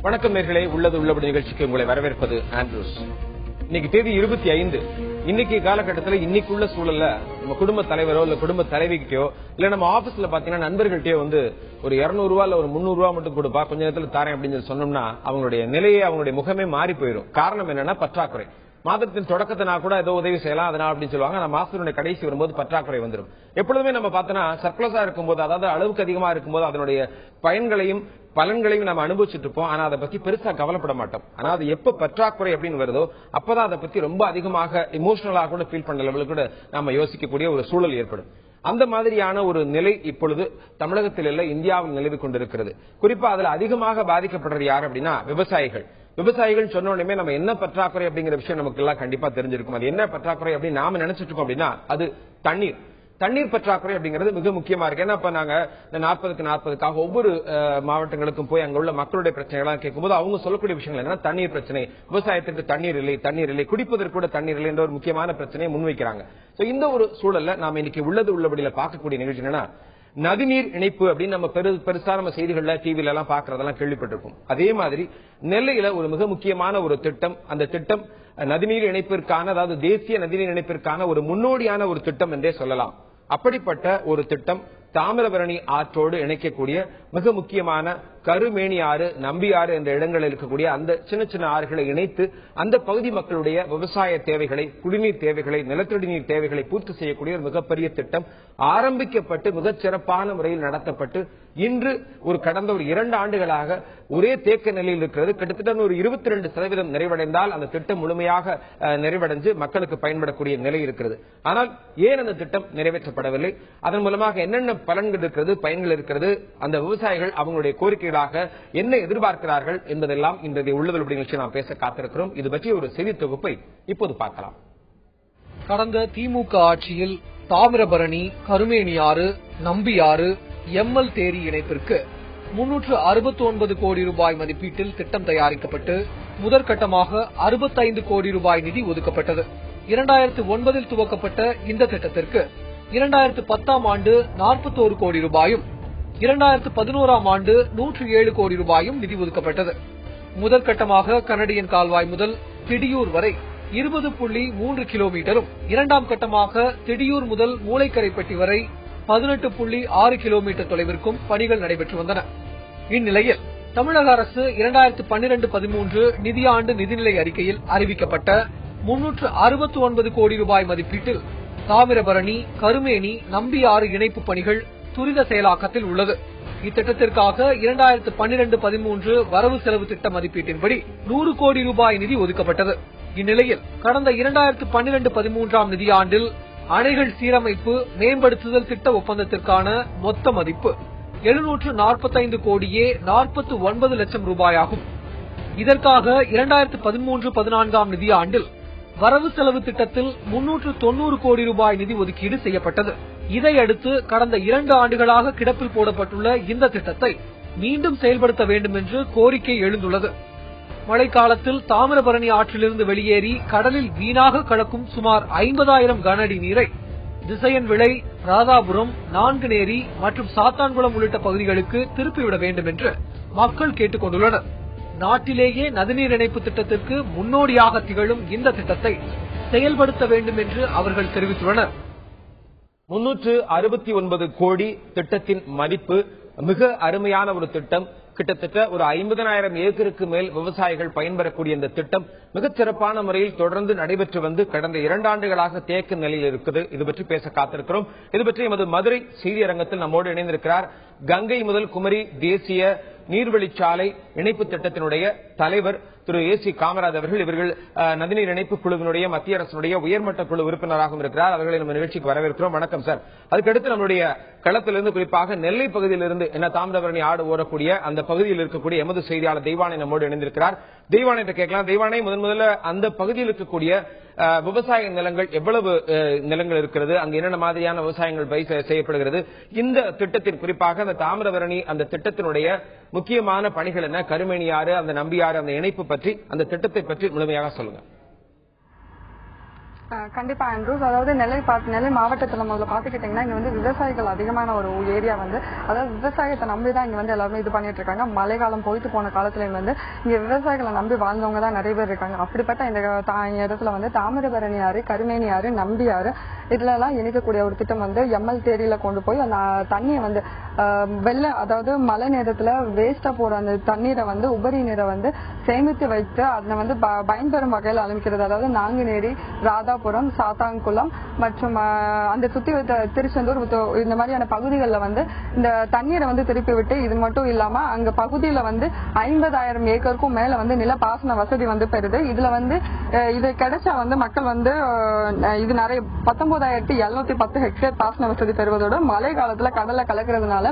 வணக்கம் நேயர்களே, உள்ளது உள்ளபடி நிகழ்ச்சிக்கு உங்களை வரவேற்பது ஆண்ட்ரூஸ். இன்னைக்கு தேதி 25. இன்னைக்கு காலகட்டத்தில் இன்னைக்குள்ள சூழல்ல நம்ம குடும்ப தலைவரோ இல்ல குடும்ப தலைவிக்கிட்டயோ இல்ல நம்ம ஆபீஸ்ல பாத்தீங்கன்னா நண்பர்கள்ட்டயோ வந்து ஒரு 200 ரூபா இல்ல ஒரு 300 ரூபா மட்டும் கொடுப்பா, கொஞ்ச நேரத்துல தாரேன் அப்படின்னு சொல்லி சொன்னோம்னா அவங்களுடைய நிலையே அவங்களுடைய முகமே மாறி போயிடும். காரணம் என்னன்னா பற்றாக்குறை. மாதத்தின் தொடக்கத்தை நான் கூட ஏதோ உதவி செய்யலாம் அதனால அப்படின்னு சொல்லுவாங்க. நான் மாசத்தினுடைய கடைசி வரும்போது பற்றாக்குறை வந்துடும். எப்பொழுதுமே நம்ம பார்த்தோம்னா சர்ப்ளஸா இருக்கும்போது, அதாவது அளவுக்கு அதிகமா இருக்கும்போது அதனுடைய பயன்களையும் பலன்களையும் நம்ம அனுபவிச்சுட்டு இருப்போம். ஆனா அதை பத்தி பெருசா கவலைப்பட மாட்டோம். ஆனா அது எப்ப பற்றாக்குறை அப்படின்னு வருதோ அப்பதான் அதை பத்தி ரொம்ப அதிகமாக இமோஷனலா கூட ஃபீல் பண்ண லெவலுக்கு கூட நம்ம யோசிக்கக்கூடிய ஒரு சூழல் ஏற்படும். அந்த மாதிரியான ஒரு நிலை இப்பொழுது தமிழகத்தில் இல்ல இந்தியாவில் நிலவி கொண்டிருக்கிறது. குறிப்பா அதுல அதிகமாக பாதிக்கப்படுறது யார் அப்படின்னா விவசாயிகள். விவசாயிகள் சொன்ன உடனே நம்ம என்ன பற்றாக்குறை அப்படிங்கிற விஷயம் நமக்கு எல்லாம் கண்டிப்பா தெரிஞ்சிருக்கும். அது என்ன பற்றாக்குறை அப்படின்னு நாம நினைச்சிட்டு இருக்கோம் அப்படின்னா அது தண்ணீர். தண்ணீர் பற்றாக்குறை அப்படிங்கிறது மிக முக்கியமா இருக்கு. ஏன்னா இப்ப நாங்க 40-40க்காக ஒவ்வொரு மாவட்டங்களுக்கும் போய் அங்க உள்ள மக்களுடைய பிரச்சனைகள்லாம் கேட்கும்போது அவங்க சொல்லக்கூடிய விஷயங்கள் என்னன்னா தண்ணீர் பிரச்சனை, விவசாயத்திற்கு தண்ணீர் இல்லை, குடிப்பதற்கு கூட தண்ணீர் இல்லை என்ற ஒரு முக்கியமான பிரச்சனையை முன்வைக்கிறாங்க. இந்த ஒரு சூழல்ல நாம இன்னைக்கு உள்ளது உள்ளபடியில பார்க்கக்கூடிய நிகழ்ச்சி என்னன்னா நதிநீர் இணைப்பு அப்படின்னு நம்ம பெருசா நம்ம செய்திகள்ல டிவில எல்லாம் பாக்குறதெல்லாம் கேள்விப்பட்டிருக்கோம். அதே மாதிரி நெல்லையில ஒரு மிக முக்கியமான ஒரு திட்டம். அந்த திட்டம் நதிநீர் இணைப்பிற்கான, அதாவது தேசிய நதிநீர் இணைப்பிற்கான ஒரு முன்னோடியான ஒரு திட்டம் என்றே சொல்லலாம். அப்படிப்பட்ட ஒரு திட்டம் தாமிரபரணி ஆற்றோடு இணைக்கக்கூடிய மிக முக்கியமான கருமேனி ஆறு, நம்பி ஆறு என்ற இடங்களில் இருக்கக்கூடிய அந்த சின்ன சின்ன ஆறுகளை இணைத்து அந்த பகுதி மக்களுடைய விவசாய தேவைகளை, குடிநீர் தேவைகளை, நிலத்தடி நீர் தேவைகளை பூர்த்தி செய்யக்கூடிய ஒரு மிகப்பெரிய திட்டம் ஆரம்பிக்கப்பட்டு மிகச் சிறப்பான முறையில் நடத்தப்பட்டு இன்று கடந்த ஒரு 2 ஆண்டுகளாக ஒரே தேக்க நிலையில் இருக்கிறது. கிட்டத்தட்ட ஒரு 22% நிறைவடைந்தால் அந்த திட்டம் முழுமையாக நிறைவடைஞ்சு மக்களுக்கு பயன்படக்கூடிய நிலை இருக்கிறது. ஆனால் ஏன் அந்த திட்டம் நிறைவேற்றப்படவில்லை? அதன் மூலமாக என்னென்ன பலன்கள் இருக்கிறது, பயன்கள் இருக்கிறது, அந்த விவசாயிகள் அவங்களுடைய கோரிக்கைகளாக என்ன எதிர்பார்க்கிறார்கள் என்பதெல்லாம் இன்றைய உள்ளது நிகழ்ச்சி நாம் பேச காத்திருக்கிறோம். இது பற்றி ஒரு செய்தி தொகுப்பை இப்போது பார்க்கலாம். கடந்த திமுக ஆட்சியில் தாமிரபரணி, கருமேனியாறு, நம்பியாறு, எம்எல் தேரி இணைப்பிற்கு 369 கோடி ரூபாய் மதிப்பீட்டில் திட்டம் தயாரிக்கப்பட்டு முதற்கட்டமாக 65 கோடி ரூபாய் நிதி ஒதுக்கப்பட்டது. 2009 துவக்கப்பட்ட இந்த திட்டத்திற்கு 2010 ஆண்டு 41 கோடி ரூபாயும் 2011 ஆண்டு 107 கோடி ரூபாயும் நிதி ஒதுக்கப்பட்டது. முதற்கட்டமாக கனடியன் கால்வாய் முதல் திடியூர் வரை 20.3 கிலோமீட்டரும், இரண்டாம் கட்டமாக திடியூர் முதல் மூளைக்கரைப்பட்டி வரை 18.6 கிலோமீட்டர் தொலைவிற்கும் பணிகள் நடைபெற்று வந்தன. இந்நிலையில் தமிழக அரசு 2012-13 நிதியாண்டு நிதிநிலை அறிக்கையில் அறிவிக்கப்பட்ட 369 கோடி ரூபாய் மதிப்பீட்டில் தாமிரபரணி, கருமேனி, நம்பியாறு இணைப்பு பணிகள் துரித செயலாக்கத்தில் உள்ளது. இத்திட்டத்திற்காக 2012-13 வரவு செலவு திட்ட மதிப்பீட்டின்படி 100 கோடி ரூபாய் நிதி ஒதுக்கப்பட்டது. இந்நிலையில் கடந்த 2012-13 நிதியாண்டில் அணைகள் சீரமைப்பு மேம்படுத்துதல் திட்ட ஒப்பந்தத்திற்கான மொத்த மதிப்பு 745 கோடியே 49 லட்சம் ரூபாயாகும். இதற்காக 2013-14 நிதியாண்டில் வரவு செலவு திட்டத்தில் 390 கோடி ரூபாய் நிதி ஒதுக்கீடு செய்யப்பட்டது. இதையடுத்து கடந்த 2 ஆண்டுகளாக கிடப்பில் போடப்பட்டுள்ள இந்த திட்டத்தை மீண்டும் செயல்படுத்த வேண்டும் என்று கோரிக்கை எழுந்துள்ளது. மழைக்காலத்தில் தாமிரபரணி ஆற்றிலிருந்து வெளியேறி கடலில் வீணாக கலக்கும் சுமார் 50,000 கன அடி நீரை திசையன் விளை, ராதாபுரம், நான்குநேரி மற்றும் சாத்தான்குளம் உள்ளிட்ட பகுதிகளுக்கு திருப்பிவிட வேண்டும் என்று மக்கள் கேட்டுக் கொண்டுள்ளனர். நாட்டிலேயே நதிநீர் இணைப்பு திட்டத்திற்கு முன்னோடியாக திகழும் இந்த திட்டத்தை செயல்படுத்த வேண்டும் என்று அவர்கள் தெரிவித்துள்ளனர். 369 கோடி திட்டத்தின் மதிப்பு. மிக அருமையான ஒரு திட்டம். கிட்டத்தட்ட ஒரு 50,000 ஏக்கருக்கு மேல் விவசாயிகள் பயன்பெறக்கூடிய இந்த திட்டம் மிகச் சிறப்பான முறையில் தொடர்ந்து நடைபெற்று வந்து கடந்த 2 ஆண்டுகளாக தேக்க நிலையில் இருக்குது. இது பற்றி பேச காத்திருக்கிறோம். இது பற்றி எமது மதுரை செய்தியரங்கத்தில் நம்மோடு இணைந்திருக்கிறார் கங்கை முதல் குமரி தேசிய நீர்வழிச்சாலை இணைப்பு திட்டத்தினுடைய தலைவர் திரு ஏசி காமராஜ் அவர்கள். இவர்கள் நதிநீர் இணைப்பு குழுவினுடைய மத்திய அரசுடைய உயர்மட்ட குழு உறுப்பினராகவும் இருக்கிறார். அவர்களை நம்ம நிகழ்ச்சிக்கு வரவேற்கிறோம். வணக்கம் சார். அதுக்கடுத்து நம்முடைய களத்திலிருந்து குறிப்பாக நெல்லை பகுதியிலிருந்து என்ன தாமிரபரணி ஆடு ஓடக்கூடிய அந்த பகுதியில் இருக்கக்கூடிய எமது செய்தியாளர் தெய்வானை நம்மோடு இணைந்திருக்கிறார். தெய்வானை கேட்கலாம். தெய்வானை, முதல்ல அந்த பகுதியில் இருக்கக்கூடிய விவசாய நிலங்கள் எவ்வளவு நிலங்கள் இருக்கிறது, அங்கு என்னென்ன மாதிரியான விவசாயங்கள் பயிர் செய்யப்படுகிறது, இந்த திட்டத்தின் குறிப்பாக அந்த தாமிரபரணி அந்த திட்டத்தினுடைய முக்கியமான பணிகள் என்ன, கருமேனியாறு, அந்த நம்பியாறு, அந்த இணைப்பு பற்றி, அந்த திட்டத்தை பற்றி முழுமையாக சொல்லுங்க. கண்டிப்பா ஆண்ட்ரூஸ். அதாவது நெல்லை மாவட்டத்துல முதல்ல பாத்துக்கிட்டீங்கன்னா இங்க வந்து விவசாயிகள் அதிகமான ஒரு ஏரியா வந்து, அதாவது விவசாயத்தை நம்பிதான் இங்க வந்து எல்லாருமே இது பண்ணிட்டு இருக்காங்க. மழை காலம் போயிட்டு போன காலத்துல வந்து இங்க விவசாயிகளை நம்பி வாழ்ந்தவங்க தான் நிறைய பேர் இருக்காங்க. அப்படிப்பட்ட இந்த இடத்துல வந்து தாமிரபரணி ஆறு, கருமேனி ஆறு, நம்பி ஆறு இதுல எல்லாம் இணைக்கக்கூடிய ஒரு திட்டம் வந்து எம்எல் தேரியில கொண்டு போய் அந்த தண்ணியை வந்து அதாவது மழை நேரத்துல வேஸ்டா போற அந்த தண்ணீரை வந்து உபரி நீரை வந்து சேமித்து வைத்து அதை வந்து பயன்பெறும் வகையில் அமைக்கிறது. அதாவது நாங்குநேரி, ராதாபுரம், சாத்தான்குளம் மற்றும் அந்த சுத்தி திருச்செந்தூர் இந்த மாதிரியான பகுதிகளில் வந்து இந்த தண்ணீரை வந்து திருப்பி விட்டு, இது மட்டும் இல்லாம அங்க பகுதியில வந்து 50,000 ஏக்கருக்கும் மேல வந்து நில பாசன வசதி வந்து பெறுது. இதுல வந்து இது கிடைச்சா வந்து மக்கள் வந்து இது நிறைய 19,710 ஹெக்டேர் பாசன வசதி பெறுவதோட மழை காலத்துல கடல்ல கலக்கிறதுனால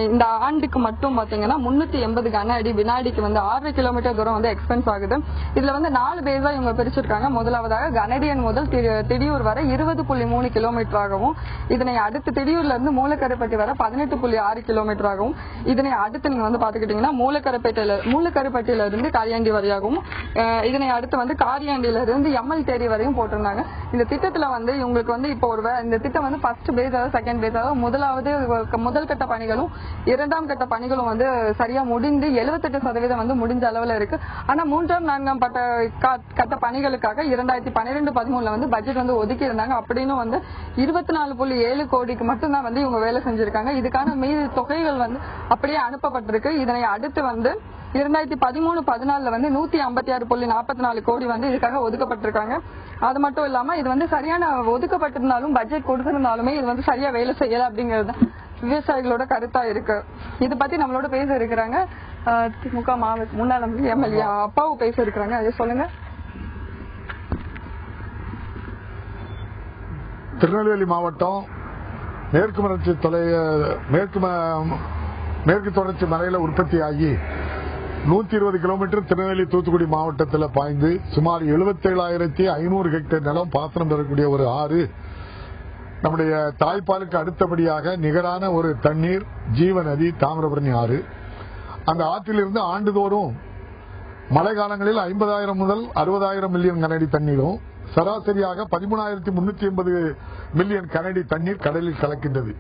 இந்த ஆண்டுக்கு மட்டும் பாத்தீங்கன்னா 380 கன அடி வினாடிக்கு வந்து 6 கிலோமீட்டர் தூரம் வந்து எக்ஸ்பென்ஸ் ஆகுது. இதுல வந்து 4 பேஸா இவங்க பிரிச்சிருக்காங்க. முதலாவதாக கனடியன் முதல் திடியூர் வரை 20.3 கிலோமீட்டர் ஆகவும், இதனை அடுத்து திடியூர்ல இருந்து மூலக்கரைப்பட்டி வரை 18.6 கிலோமீட்டர் ஆகவும், இதனை அடுத்து நீங்க வந்து பாத்துக்கிட்டீங்கன்னா மூலக்கரைப்பட்டியில இருந்து காரியாண்டி வரையாகவும், இதனை அடுத்து வந்து காரியாண்டியில இருந்து எம்எல் தேரி வரையும் போட்டிருந்தாங்க. இந்த திட்டத்துல வந்து இவங்களுக்கு வந்து இப்போ இந்த திட்டம் வந்து ஃபர்ஸ்ட் பேஸ், அதாவது செகண்ட் பேஸ், அதாவது முதல் கட்ட பணிகளும் இரண்டாம் கட்ட பணிகளும் வந்து சரியா முடிந்து 78% வந்து முடிஞ்ச அளவுல இருக்கு. ஆனா மூன்றாம் நான்காம் கட்ட பணிகளுக்காக 2012-13 வந்து பட்ஜெட் வந்து ஒதுக்கி இருந்தாங்க. அப்படின்னு வந்து 24.7 கோடிக்கு மட்டும்தான் வந்து இவங்க வேலை செஞ்சிருக்காங்க. இதுக்கான மீது தொகைகள் வந்து அப்படியே அனுப்பப்பட்டிருக்கு. இதனை அடுத்து வந்து 2013-14 வந்து 156.44 கோடி வந்து இதுக்காக ஒதுக்கப்பட்டிருக்காங்க. அது மட்டும் இல்லாம இது வந்து சரியான ஒதுக்கப்பட்டிருந்தாலும் பட்ஜெட் கொடுத்திருந்தாலுமே இது வந்து சரியா வேலை செய்யல அப்படிங்கிறது விவசாயிகளோட கருத்தா இருக்கு. இது பத்தி நம்மளோட பேச இருக்கிறாங்க திமுக முன்னாள் எம்எல்ஏ அப்பாவும் பேச இருக்கிறாங்க. அதை சொல்லுங்க. திருநெல்வேலி மாவட்டம் மேற்கு தொடர்ச்சி மலையில உற்பத்தி ஆகி 120 கிலோமீட்டர் திருநெல்வேலி தூத்துக்குடி மாவட்டத்தில் பாய்ந்து சுமார் 77,500 ஹெக்டேர் நிலம் பாசனம் பெறக்கூடிய ஒரு ஆறு, நம்முடைய தாய்ப்பாலுக்கு அடுத்தபடியாக நிகரான ஒரு தண்ணீர் ஜீவநதி தாமிரபரணி ஆறு. அந்த ஆற்றிலிருந்து ஆண்டுதோறும் மழை காலங்களில் 50,000 முதல் 60,000 மில்லியன் கனஅடி தண்ணீரும், சராசரியாக 13,380 மில்லியன் கனஅடி தண்ணீர் கடலில் கலக்கின்றது.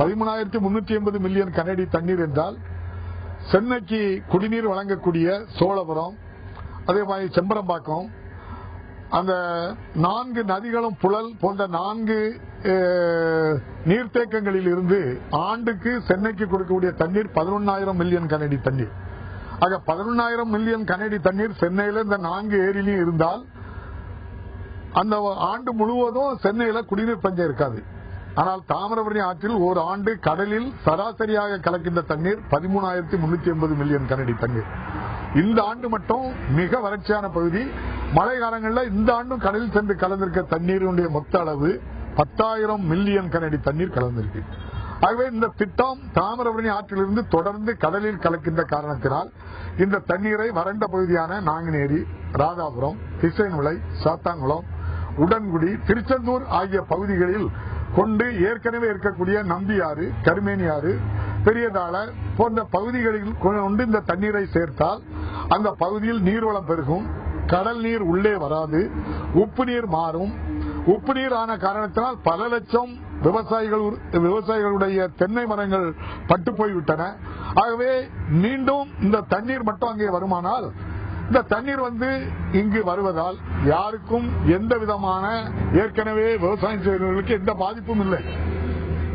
13,380 மில்லியன் கனஅடி தண்ணீர் என்றால் சென்னைக்கு குடிநீர் வழங்கக்கூடிய சோழபுரம், அதே மாதிரி செம்பரம்பாக்கம், அந்த 4 நதிகளும் புழல் போன்ற 4 நீர்த்தேக்கங்களில் இருந்து ஆண்டுக்கு சென்னைக்கு கொடுக்கக்கூடிய தண்ணீர் 11,000 மில்லியன் கனஅடி தண்ணீர். ஆக 11,000 மில்லியன் கனஅடி தண்ணீர் சென்னையில இந்த 4 ஏரியிலும் இருந்தால் அந்த ஆண்டு முழுவதும் சென்னையில குடிநீர் பஞ்சம் இருக்காது. ஆனால் தாமிரபரணி ஆற்றில் ஒரு ஆண்டு கடலில் சராசரியாக கலக்கின்ற தண்ணீர் 13,380 மில்லியன் கனஅடி தண்ணீர். இந்த ஆண்டு மட்டும் மிக வறட்சியான பகுதி. மழை காலங்களில் இந்த ஆண்டும் கடலில் சென்று கலந்திருக்க தண்ணீருடைய மொத்த அளவு 10,000 மில்லியன் கனஅடி தண்ணீர் கலந்திருக்கு. ஆகவே இந்த திட்டம் தாமிரபரணி ஆற்றிலிருந்து தொடர்ந்து கடலில் கலக்கின்ற காரணத்தினால் இந்த தண்ணீரை வறண்ட பகுதியான நாங்குநேரி, ராதாபுரம், திசைநுலை, சாத்தான்குளம், உடன்குடி, திருச்செந்தூர் ஆகிய பகுதிகளில் கொண்டு ஏற்கனவே இருக்கக்கூடிய நம்பியாறு, கருமேனியாறு, பெரியதாள போன்ற பகுதிகளில் கொண்டு இந்த தண்ணீரை சேர்த்தால் அந்த பகுதியில் நீர்வளம் பெருகும், கடல் நீர் உள்ளே வராது, உப்பு நீர் மாறும். உப்பு நீர் ஆன காரணத்தினால் பல லட்சம் விவசாயிகளுடைய தென்னை மரங்கள் பட்டு போய்விட்டன. ஆகவே மீண்டும் இந்த தண்ணீர் மட்டும் அங்கே வருமானால் இந்த தண்ணீர் வந்து இங்கு வருவதால் யாருக்கும் எந்த விதமான ஏற்கனவே விவசாயம் செய்வர்களுக்கு எந்த பாதிப்பும் இல்லை.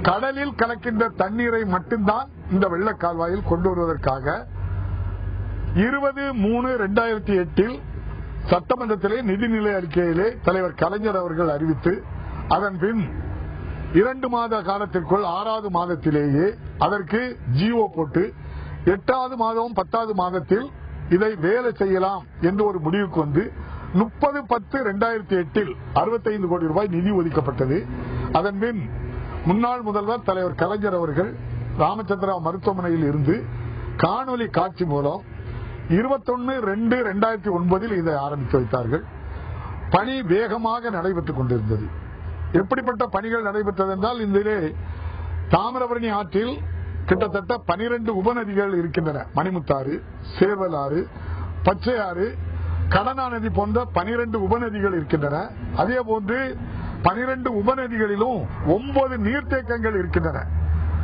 கடலில் கலக்கின்ற தண்ணீரை மட்டும்தான் இந்த வெள்ள கால்வாயில் கொண்டு வருவதற்காக 20/3/2008 சட்டமன்றத்திலே நிதிநிலை அறிக்கையிலே தலைவர் கலைஞர் அவர்கள் அறிவித்து அதன் பின் 2 மாத காலத்திற்குள் 6வது மாதத்திலேயே அதற்கு ஜிஓ போட்டு 8வது மாதம் 10வது மாதத்தில் இதை வேலை செய்யலாம் என்று ஒரு முடிவுக்கு வந்து 30/10/2008 65 கோடி ரூபாய் நிதி ஒதுக்கப்பட்டது. அதன் பின் முன்னாள் முதல்வர் தலைவர் கலைஞர் அவர்கள் ராமச்சந்திரா மருத்துவமனையில் இருந்து காணொலி காட்சி மூலம் 21/2/2009 இதை ஆரம்பித்து வைத்தார்கள். பணி வேகமாக நடைபெற்றுக் கொண்டிருந்தது. எப்படிப்பட்ட பணிகள் நடைபெற்றது என்றால், இதிலே தாமிரபரணி ஆற்றில் கிட்டத்தட்ட 12 உபநதிகள் இருக்கின்றன. மணிமுத்தாறு, சேவலாறு, பச்சையாறு, கடனா நதி போன்ற 12 உபநதிகள் இருக்கின்றன. அதே போன்று 12 உபநதிகளிலும் 9 நீர்த்தேக்கங்கள் இருக்கின்றன.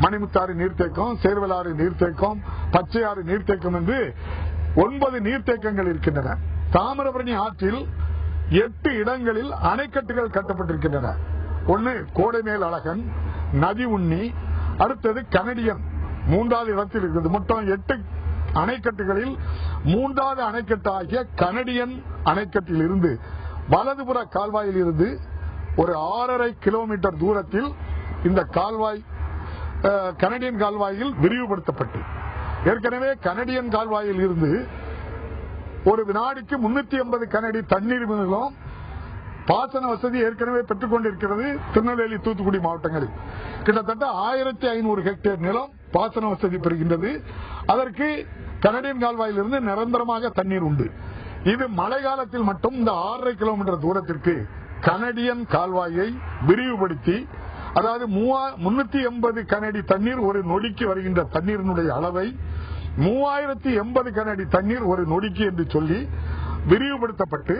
மணிமுத்தாறு நீர்த்தேக்கம், சேர்வலாறு நீர்த்தேக்கம், பச்சையாறு நீர்த்தேக்கம் என்று 9 நீர்த்தேக்கங்கள் இருக்கின்றன. தாமிரபரணி ஆற்றில் 8 இடங்களில் அணைக்கட்டுகள் கட்டப்பட்டிருக்கின்றன. ஒன்னு கோடைமேல் அழகன், நதி உண்ணி, அடுத்தது கனடியன் 3வது இடத்தில் இருக்கிறது. மொத்தம் 8 அணைக்கட்டுகளில் 3வது அணைக்கட்டு ஆகிய கனடியன் அணைக்கட்டில் இருந்து வலதுபுற கால்வாயில் இருந்து ஒரு 6.5 கிலோமீட்டர் தூரத்தில் இந்த கால்வாய் கனடியன் கால்வாயில் விரிவுபடுத்தப்பட்டு, ஏற்கனவே கனடியன் கால்வாயில் இருந்து ஒரு வினாடிக்கு 380 கனடி தண்ணீர் மூலம் பாசன வசதி ஏற்கனவே பெற்றுக் கொண்டிருக்கிறது. திருநெல்வேலி, தூத்துக்குடி மாவட்டங்களில் கிட்டத்தட்ட 1500 ஹெக்டேர் நிலம் பாசன வசதி பெறுகின்றது. அதற்கு கனடியன் கால்வாயிலிருந்து நிரந்தரமாக தண்ணீர் உண்டு. இது மழை காலத்தில் மட்டும் இந்த 6.5 கிலோமீட்டர் தூரத்திற்கு கனடியன் கால்வாயை விரிவுபடுத்தி, அதாவது 380 கனடி தண்ணீர் ஒரு நொடிக்கு வருகின்ற தண்ணீரினுடைய அளவை 3080 கனடி தண்ணீர் ஒரு நொடிக்கு என்று சொல்லி விரிவுபடுத்தப்பட்டு,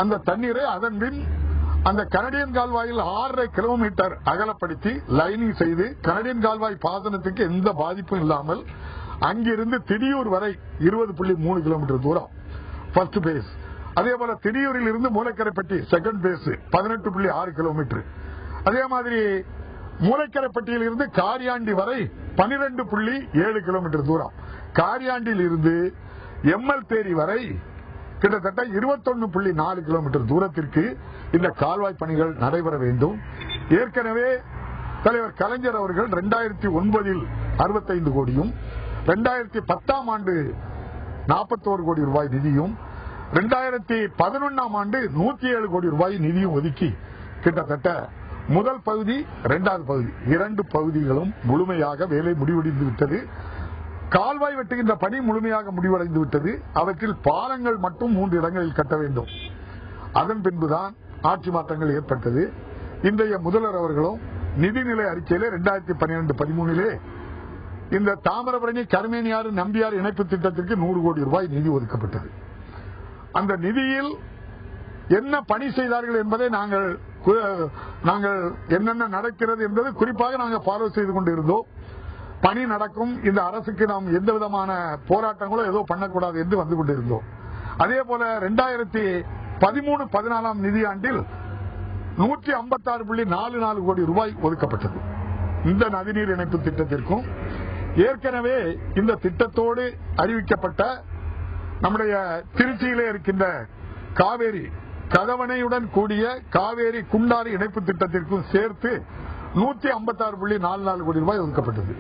அந்த தண்ணீரை அதன் பின் அந்த கனடியன் கால்வாயில் 6.5 கிலோமீட்டர் அகலப்படுத்தி லைனிங் செய்து, கனடியன் கால்வாய் பாசனத்துக்கு எந்த பாதிப்பும் இல்லாமல் அங்கிருந்து திடியூர் வரை 20.3 கிலோமீட்டர் தூரம் ஃபர்ஸ்ட் பேஸ். அதே போல திடியூரில் இருந்து மூலக்கரைப்பட்டி செகண்ட் பேஸ் 18.6 கிலோமீட்டர். அதே மாதிரி மூலக்கரைப்பட்டியில் இருந்து காரியாண்டி வரை 12.7 கிலோமீட்டர் தூரம். காரியாண்டில் இருந்து எம்எல் தேரி வரை கிட்டத்தட்ட 21.4 கிலோமீட்டர் தூரத்திற்கு இந்த கால்வாய் பணிகள் நடைபெற வேண்டும். ஏற்கனவே தலைவர் கலைஞர் அவர்கள் 2009 65 கோடியும், 2010 ஆண்டு 41 கோடி ரூபாய் நிதியும், 2011 ஆண்டு 107 கோடி ரூபாய் நிதியும் ஒதுக்கி கிட்டத்தட்ட முதல் பகுதி, 2வது பகுதி 2 பகுதிகளும் முழுமையாக வேலை முடிவடைந்து விட்டது. கால்வாய் வெட்டுகின்ற பணி முழுமையாக முடிவடைந்து விட்டது. அவற்றில் பாலங்கள் மட்டும் 3 இடங்களில் கட்ட வேண்டும். அதன் பின்புதான் ஆட்சி மாற்றங்கள் ஏற்பட்டது. இன்றைய முதல்வர் அவர்களும் நிதிநிலை அறிக்கையிலே 2012-13 இந்த தாமிரபரணி கருமேனியாறு நம்பியாறு இணைப்பு திட்டத்திற்கு 100 கோடி ரூபாய் நிதி ஒதுக்கப்பட்டது. அந்த நிதியில் என்ன பணி செய்தார்கள் என்பதை நாங்கள் என்னென்ன நடக்கிறது என்பது குறிப்பாக நாங்கள் ஃபாலோ செய்து கொண்டிருந்தோம். பணி நடக்கும், இந்த அரசுக்கு நாம் எந்த விதமான போராட்டங்களோ ஏதோ பண்ணக்கூடாது என்று வந்து கொண்டிருந்தோம். அதே போல 2013-14 நிதியாண்டில் 156.44 கோடி ரூபாய் ஒதுக்கப்பட்டது இந்த நதிநீர் இணைப்பு திட்டத்திற்கும். ஏற்கனவே இந்த திட்டத்தோடு அறிவிக்கப்பட்ட நம்முடைய திருச்சியிலே இருக்கின்ற காவேரி கதவணையுடன் கூடிய காவேரி குண்டாறு இணைப்பு திட்டத்திற்கும் சேர்த்து 156.44 கோடி ரூபாய் ஒதுக்கப்பட்டது.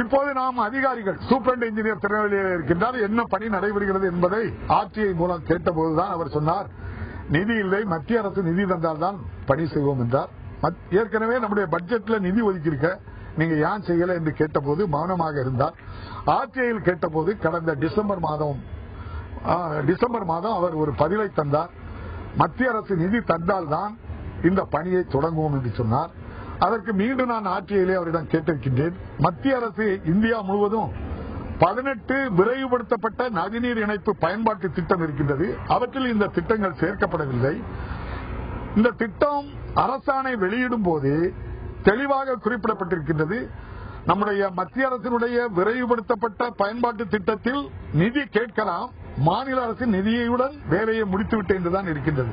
இப்போது நாம் அதிகாரிகள் சூப்பரண்ட் இன்ஜினியர் திருநெல்வேலியில் இருக்கின்றார், என்ன பணி நடைபெறுகிறது என்பதை ஆட்சியை மூலம் கேட்டபோதுதான் அவர் சொன்னார், நிதி இல்லை, மத்திய அரசு நிதி தந்தால்தான் பணி செய்வோம் என்றார். ஏற்கனவே நம்முடைய பட்ஜெட்ல நிதி ஒதுக்கியிருக்க, நீங்க ஏன் செய்யல என்று கேட்டபோது மௌனமாக இருந்தார். ஆட்சியில் கேட்டபோது கடந்த டிசம்பர் மாதம் அவர் ஒரு பதிலை தந்தார். மத்திய அரசு நிதி தந்தால்தான் இந்த பணியை தொடங்குவோம் என்று சொன்னார். அதற்கு மீண்டும் நான் ஆட்சியிலே அவரிடம் கேட்டிருக்கின்றேன். மத்திய அரசு இந்தியா முழுவதும் 18 விரைவுபடுத்தப்பட்ட நதிநீர் இணைப்பு பயன்பாட்டு திட்டம் இருக்கின்றது. அவற்றில் இந்த திட்டங்கள் சேர்க்கப்படவில்லை. இந்த திட்டம் அரசாணை வெளியிடும் போது தெளிவாக குறிப்பிடப்பட்டிருக்கின்றது, நம்முடைய மத்திய அரசினுடைய விரைவுபடுத்தப்பட்ட பயன்பாட்டு திட்டத்தில் நிதி கேட்கலாம், மாநில அரசு நிதியுடன் வேலையை முடித்துவிட்டு என்றுதான் இருக்கின்றது.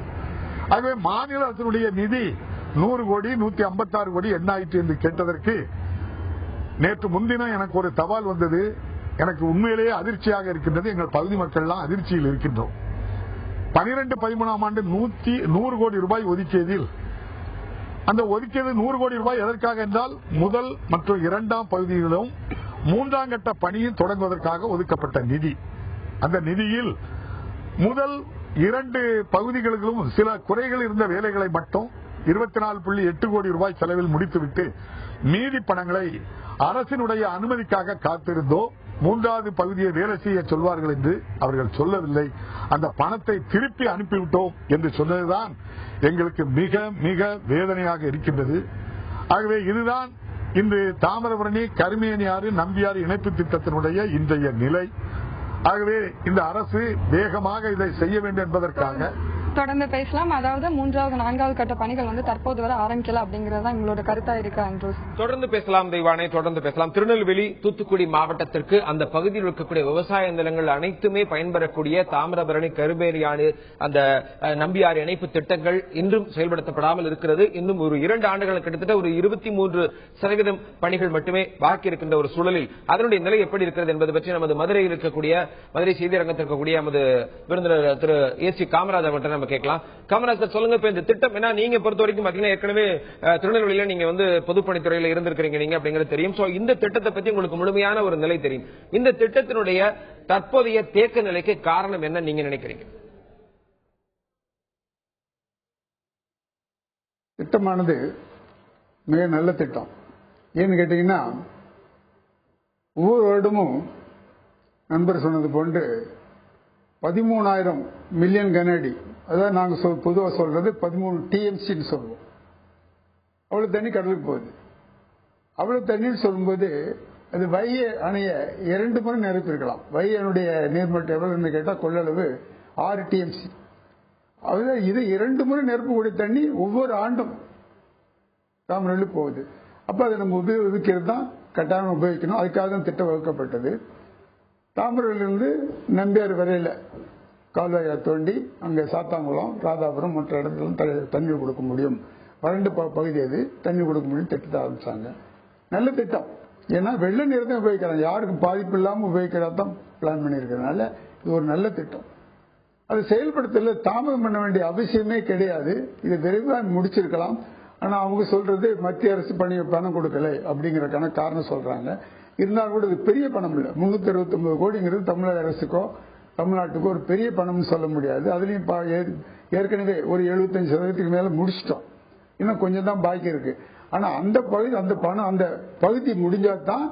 ஆகவே மாநில அரசினுடைய நிதி 100 கோடி 156 கோடி என்ன ஆயிற்று என்று கேட்டதற்கு நேற்று முன்தினம் எனக்கு ஒரு தபால் வந்தது. எனக்கு உண்மையிலேயே அதிர்ச்சியாக இருக்கின்றது. எங்கள் பகுதி மக்கள் எல்லாம் அதிர்ச்சியில் இருக்கின்றோம். 12-13 ஆண்டு 100 கோடி ரூபாய் ஒதுக்கியதில் அந்த ஒதுக்கியது 100 கோடி ரூபாய் எதற்காக என்றால் முதல் மற்றும் 2ஆம் பகுதிகளிலும் 3ஆம் கட்ட பணியும் தொடங்குவதற்காக ஒதுக்கப்பட்ட நிதி. அந்த நிதியில் முதல் 2 பகுதிகளிலும் சில குறைகள் இருந்த வேலைகளை மட்டும் 24.8 கோடி ரூபாய் செலவில் முடித்துவிட்டு மீதி பணங்களை அரசினுடைய அனுமதிக்காக காத்திருந்தோம். 3வது பகுதியை வேலை செய்ய சொல்வார்கள் என்று அவர்கள் சொல்லவில்லை. அந்த பணத்தை திருப்பி அனுப்பிவிட்டோம் என்று சொன்னதுதான் எங்களுக்கு மிக மிக வேதனையாக இருக்கின்றது. ஆகவே இதுதான் இன்று தாமிரபரணி கருமேனியாறு நம்பியாறு இணைப்பு திட்டத்தினுடைய இன்றைய நிலை. ஆகவே இந்த அரசு வேகமாக இதை செய்ய வேண்டும் என்பதற்காக தொடர்ந்து பேசலாம். அதாவது 3வது 4வது கட்ட பணிகள் வந்து தற்போது வரை ஆரம்பிக்கல அப்படிங்கறத எங்களோட கருத்தா இருக்கு ஆண்ட்ரூஸ். தொடர்ந்து பேசலாம் தெய்வானே, தொடர்ந்து பேசலாம். திருநெல்வேலி தூத்துக்குடி மாவட்டத்திற்கு அந்த பகுதியில் இருக்கக்கூடிய விவசாய நிலங்கள் அனைத்துமே பயன்பெறக்கூடிய தாமிரபரணி கருமேனியாறு அந்த நம்பியாறு இணைப்பு திட்டங்கள் இன்றும் செயல்படுத்தப்படாமல் இருக்கிறது. இன்னும் ஒரு 2 ஆண்டுகள் கிட்டத்தட்ட ஒரு 23% பணிகள் மட்டுமே பாக்கி இருக்கின்ற ஒரு சூழலில் அதனுடைய நிலை எப்படி இருக்கிறது என்பது பற்றி நமது மதுரையில் இருக்கக்கூடிய மதுரை செய்தியரங்கத்தில் இருக்கக்கூடிய நமது விருந்தினர் திரு ஏ.சி. காமராஜ் அவர்கள் கேட்கலாம். காமராஜ் சார், சொல்லுங்க. இப்ப இந்த திட்டம் என்ன, நீங்க பொறுத்த வரைக்கும் பாத்தீங்கன்னா ஏற்கனவே திருநெல்வேலியில நீங்க வந்து பொதுப்பணித்துறையில இருந்திருக்கிறீங்க நீங்க அப்படிங்கிறது தெரியும். சோ இந்த திட்டத்தை பத்தி உங்களுக்கு முழுமையான ஒரு நிலை தெரியும். இந்த திட்டத்தினுடைய தற்போதைய தேக்க நிலைக்கு காரணம் என்ன நீங்க நினைக்கிறீங்க? திட்டமானது மிக நல்ல திட்டம். ஏன்னு கேட்டீங்கன்னா, ஒவ்வொரு வருடமும் நண்பர் சொன்னது போன்று 13,000 மில்லியன் கனஅடி, அதாவது நாங்க பொதுவாக சொல்றது 13 TMCன்னு சொல்லுவோம். அவ்வளவு தண்ணி கடலுக்கு போகுது. அவ்வளவு தண்ணீர் சொல்லும்போது அது வைகை அணைய 2 முறை நிரப்பியிருக்கலாம். வைகை அணையுடைய நீர்மட்டம் எவ்வளவு கேட்டால் கொள்ளளவு 6 TMC. இது 2 முறை நிரப்பக்கூடிய தண்ணி ஒவ்வொரு ஆண்டும் தாமிரபரணி போகுது. அப்ப அதை நம்ம உபயோகிக்கிறது தான் கட்டாயம் உபயோகிக்கணும். அதுக்காக தான் திட்டம் வகுக்கப்பட்டது. தாமிரபரணியிலிருந்து நம்பியாறு வரையில கால்வாயை தோண்டி அங்கே சாத்தாங்குளம், ராதாபுரம் மற்ற இடத்துல தண்ணீர் கொடுக்க முடியும். வறண்டு பகுதி அது தண்ணீர் கொடுக்க முடியும் திட்டத்தை ஆரம்பிச்சாங்க. நல்ல திட்டம். ஏன்னா வெள்ள நீர் தான் உபயோகிக்கிறாங்க, யாருக்கும் பாதிப்பு இல்லாமல் உபயோகிக்கிறதான் பிளான் பண்ணியிருக்கிறதுனால இது ஒரு நல்ல திட்டம். அது செயல்படுத்தல தாமதம் பண்ண வேண்டிய அவசியமே கிடையாது. இதை விரைவாக முடிச்சிருக்கலாம். ஆனா அவங்க சொல்றது மத்திய அரசு பணம் கொடுக்கல அப்படிங்கிற காரணம் சொல்றாங்க. இருந்தாலும் கூட இது பெரிய பணம் இல்லை. 369 கோடிங்கிறது தமிழக அரசுக்கோ தமிழ்நாட்டுக்கோ ஒரு பெரிய பணம்னு சொல்ல முடியாது. அதுலயும் ஏற்கனவே ஒரு 75% மேல முடிச்சிட்டோம். இன்னும் கொஞ்சம் தான் பாக்கி இருக்கு. ஆனா அந்த பணம் அந்த பகுதி முடிஞ்சாதான்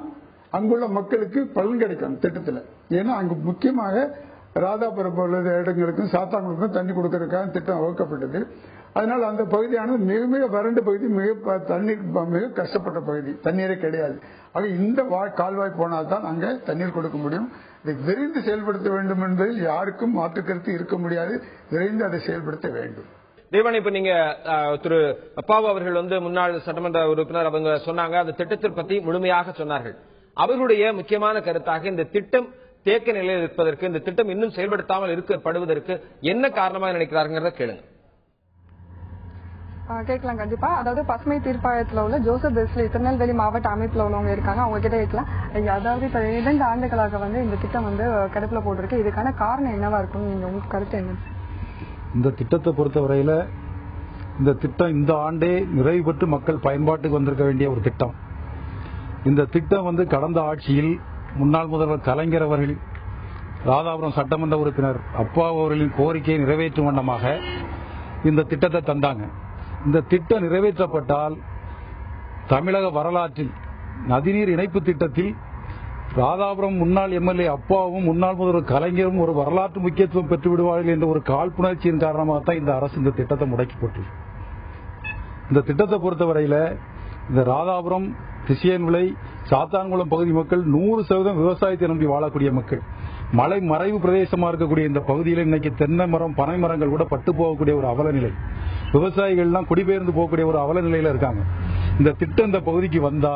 அங்குள்ள மக்களுக்கு பலன் கிடைக்கும் திட்டத்துல. ஏன்னா அங்கு முக்கியமாக ராதாபுரம் உள்ள இடங்களுக்கும் சாத்தாங்களுக்கும் தண்ணி கொடுக்கறதுக்காக திட்டம் வகுக்கப்பட்டது. அதனால அந்த பகுதியானது மிக மிக வறண்ட பகுதி, மிக கஷ்டப்பட்ட பகுதி, தண்ணீரே கிடையாது. ஆக இந்த கால்வாய் போனால்தான் அங்க தண்ணீர் கொடுக்க முடியும். இதை விரைந்து செயல்படுத்த வேண்டும் என்பதில் யாருக்கும் மாற்று கருத்து இருக்க முடியாது. விரைந்து அதை செயல்படுத்த வேண்டும். தேவானி, இப்ப நீங்க திரு அப்பாவு அவர்கள் வந்து முன்னாள் சட்டமன்ற உறுப்பினர், அவங்க சொன்னாங்க அந்த திட்டத்தை பத்தி முழுமையாக சொன்னார்கள். அவர்களுடைய முக்கியமான கருத்தாக இந்த திட்டம் தேக்க நிலையில் இருப்பதற்கு, இந்த திட்டம் இன்னும் செயல்படுத்தாமல் இருக்கப்படுவதற்கு என்ன காரணமாக நினைக்கிறார்கள் கேளுங்க. கேட்கலாம் கண்டிப்பா. அதாவது பசுமை தீர்ப்பாயத்துல உள்ள ஜோசப் பெஸ்லி திருநெல்வேலி மாவட்ட அமைப்புல உள்ளவங்க இருக்காங்க, அவங்க கிட்ட கேட்கலாம். அதாவது இப்ப 2 ஆண்டுகளாக வந்து இந்த திட்டம் வந்து கிடப்புல போட்டிருக்கு. இதுக்கான காரணம் என்னவா இருக்கும், நீங்க உங்க கருத்து என்ன? இந்த திட்டத்தை பொறுத்தவரையில இந்த திட்டம் இந்த ஆண்டே நிறைவு பெற்று மக்கள் பயன்பாட்டுக்கு வந்திருக்க வேண்டிய ஒரு திட்டம். இந்த திட்டம் வந்து கடந்த ஆட்சியில் முன்னாள் முதல்வர் கலைஞர் அவர்கள் ராதாபுரம் சட்டமன்ற உறுப்பினர் அப்பா அவர்களின் கோரிக்கையை நிறைவேற்றும் வண்ணமாக இந்த திட்டத்தை தந்தாங்க. இந்த திட்டம் நிறைவேற்றப்பட்டால் தமிழக வரலாற்றில் நதிநீர் இணைப்பு திட்டத்தில் ராதாபுரம் முன்னாள் எம்எல்ஏ அப்பாவும் முன்னாள் முதல்வர் கலைஞரும் ஒரு வரலாற்று முக்கியத்துவம் பெற்று விடுவார்கள் என்ற ஒரு காழ்ப்புணர்ச்சியின் காரணமாகத்தான் இந்த அரசு இந்த திட்டத்தை முடக்கி போட்டு. இந்த திட்டத்தை பொறுத்தவரையில இந்த ராதாபுரம், திசியன்விளை, சாத்தான்குளம் பகுதி மக்கள் 100% விவசாயத்தை நம்பி வாழக்கூடிய மக்கள். மலை மறைவு பிரதேசமா இருக்கக்கூடிய இந்த பகுதியில் இன்னைக்கு தென்னை மரம், பனை மரங்கள் கூட பட்டு போகக்கூடிய ஒரு அவல நிலை. விவசாயிகள்லாம் குடிபெயர்ந்து போகக்கூடிய ஒரு அவல நிலையில இருக்காங்க. இந்த திட்டம் இந்த பகுதிக்கு வந்தா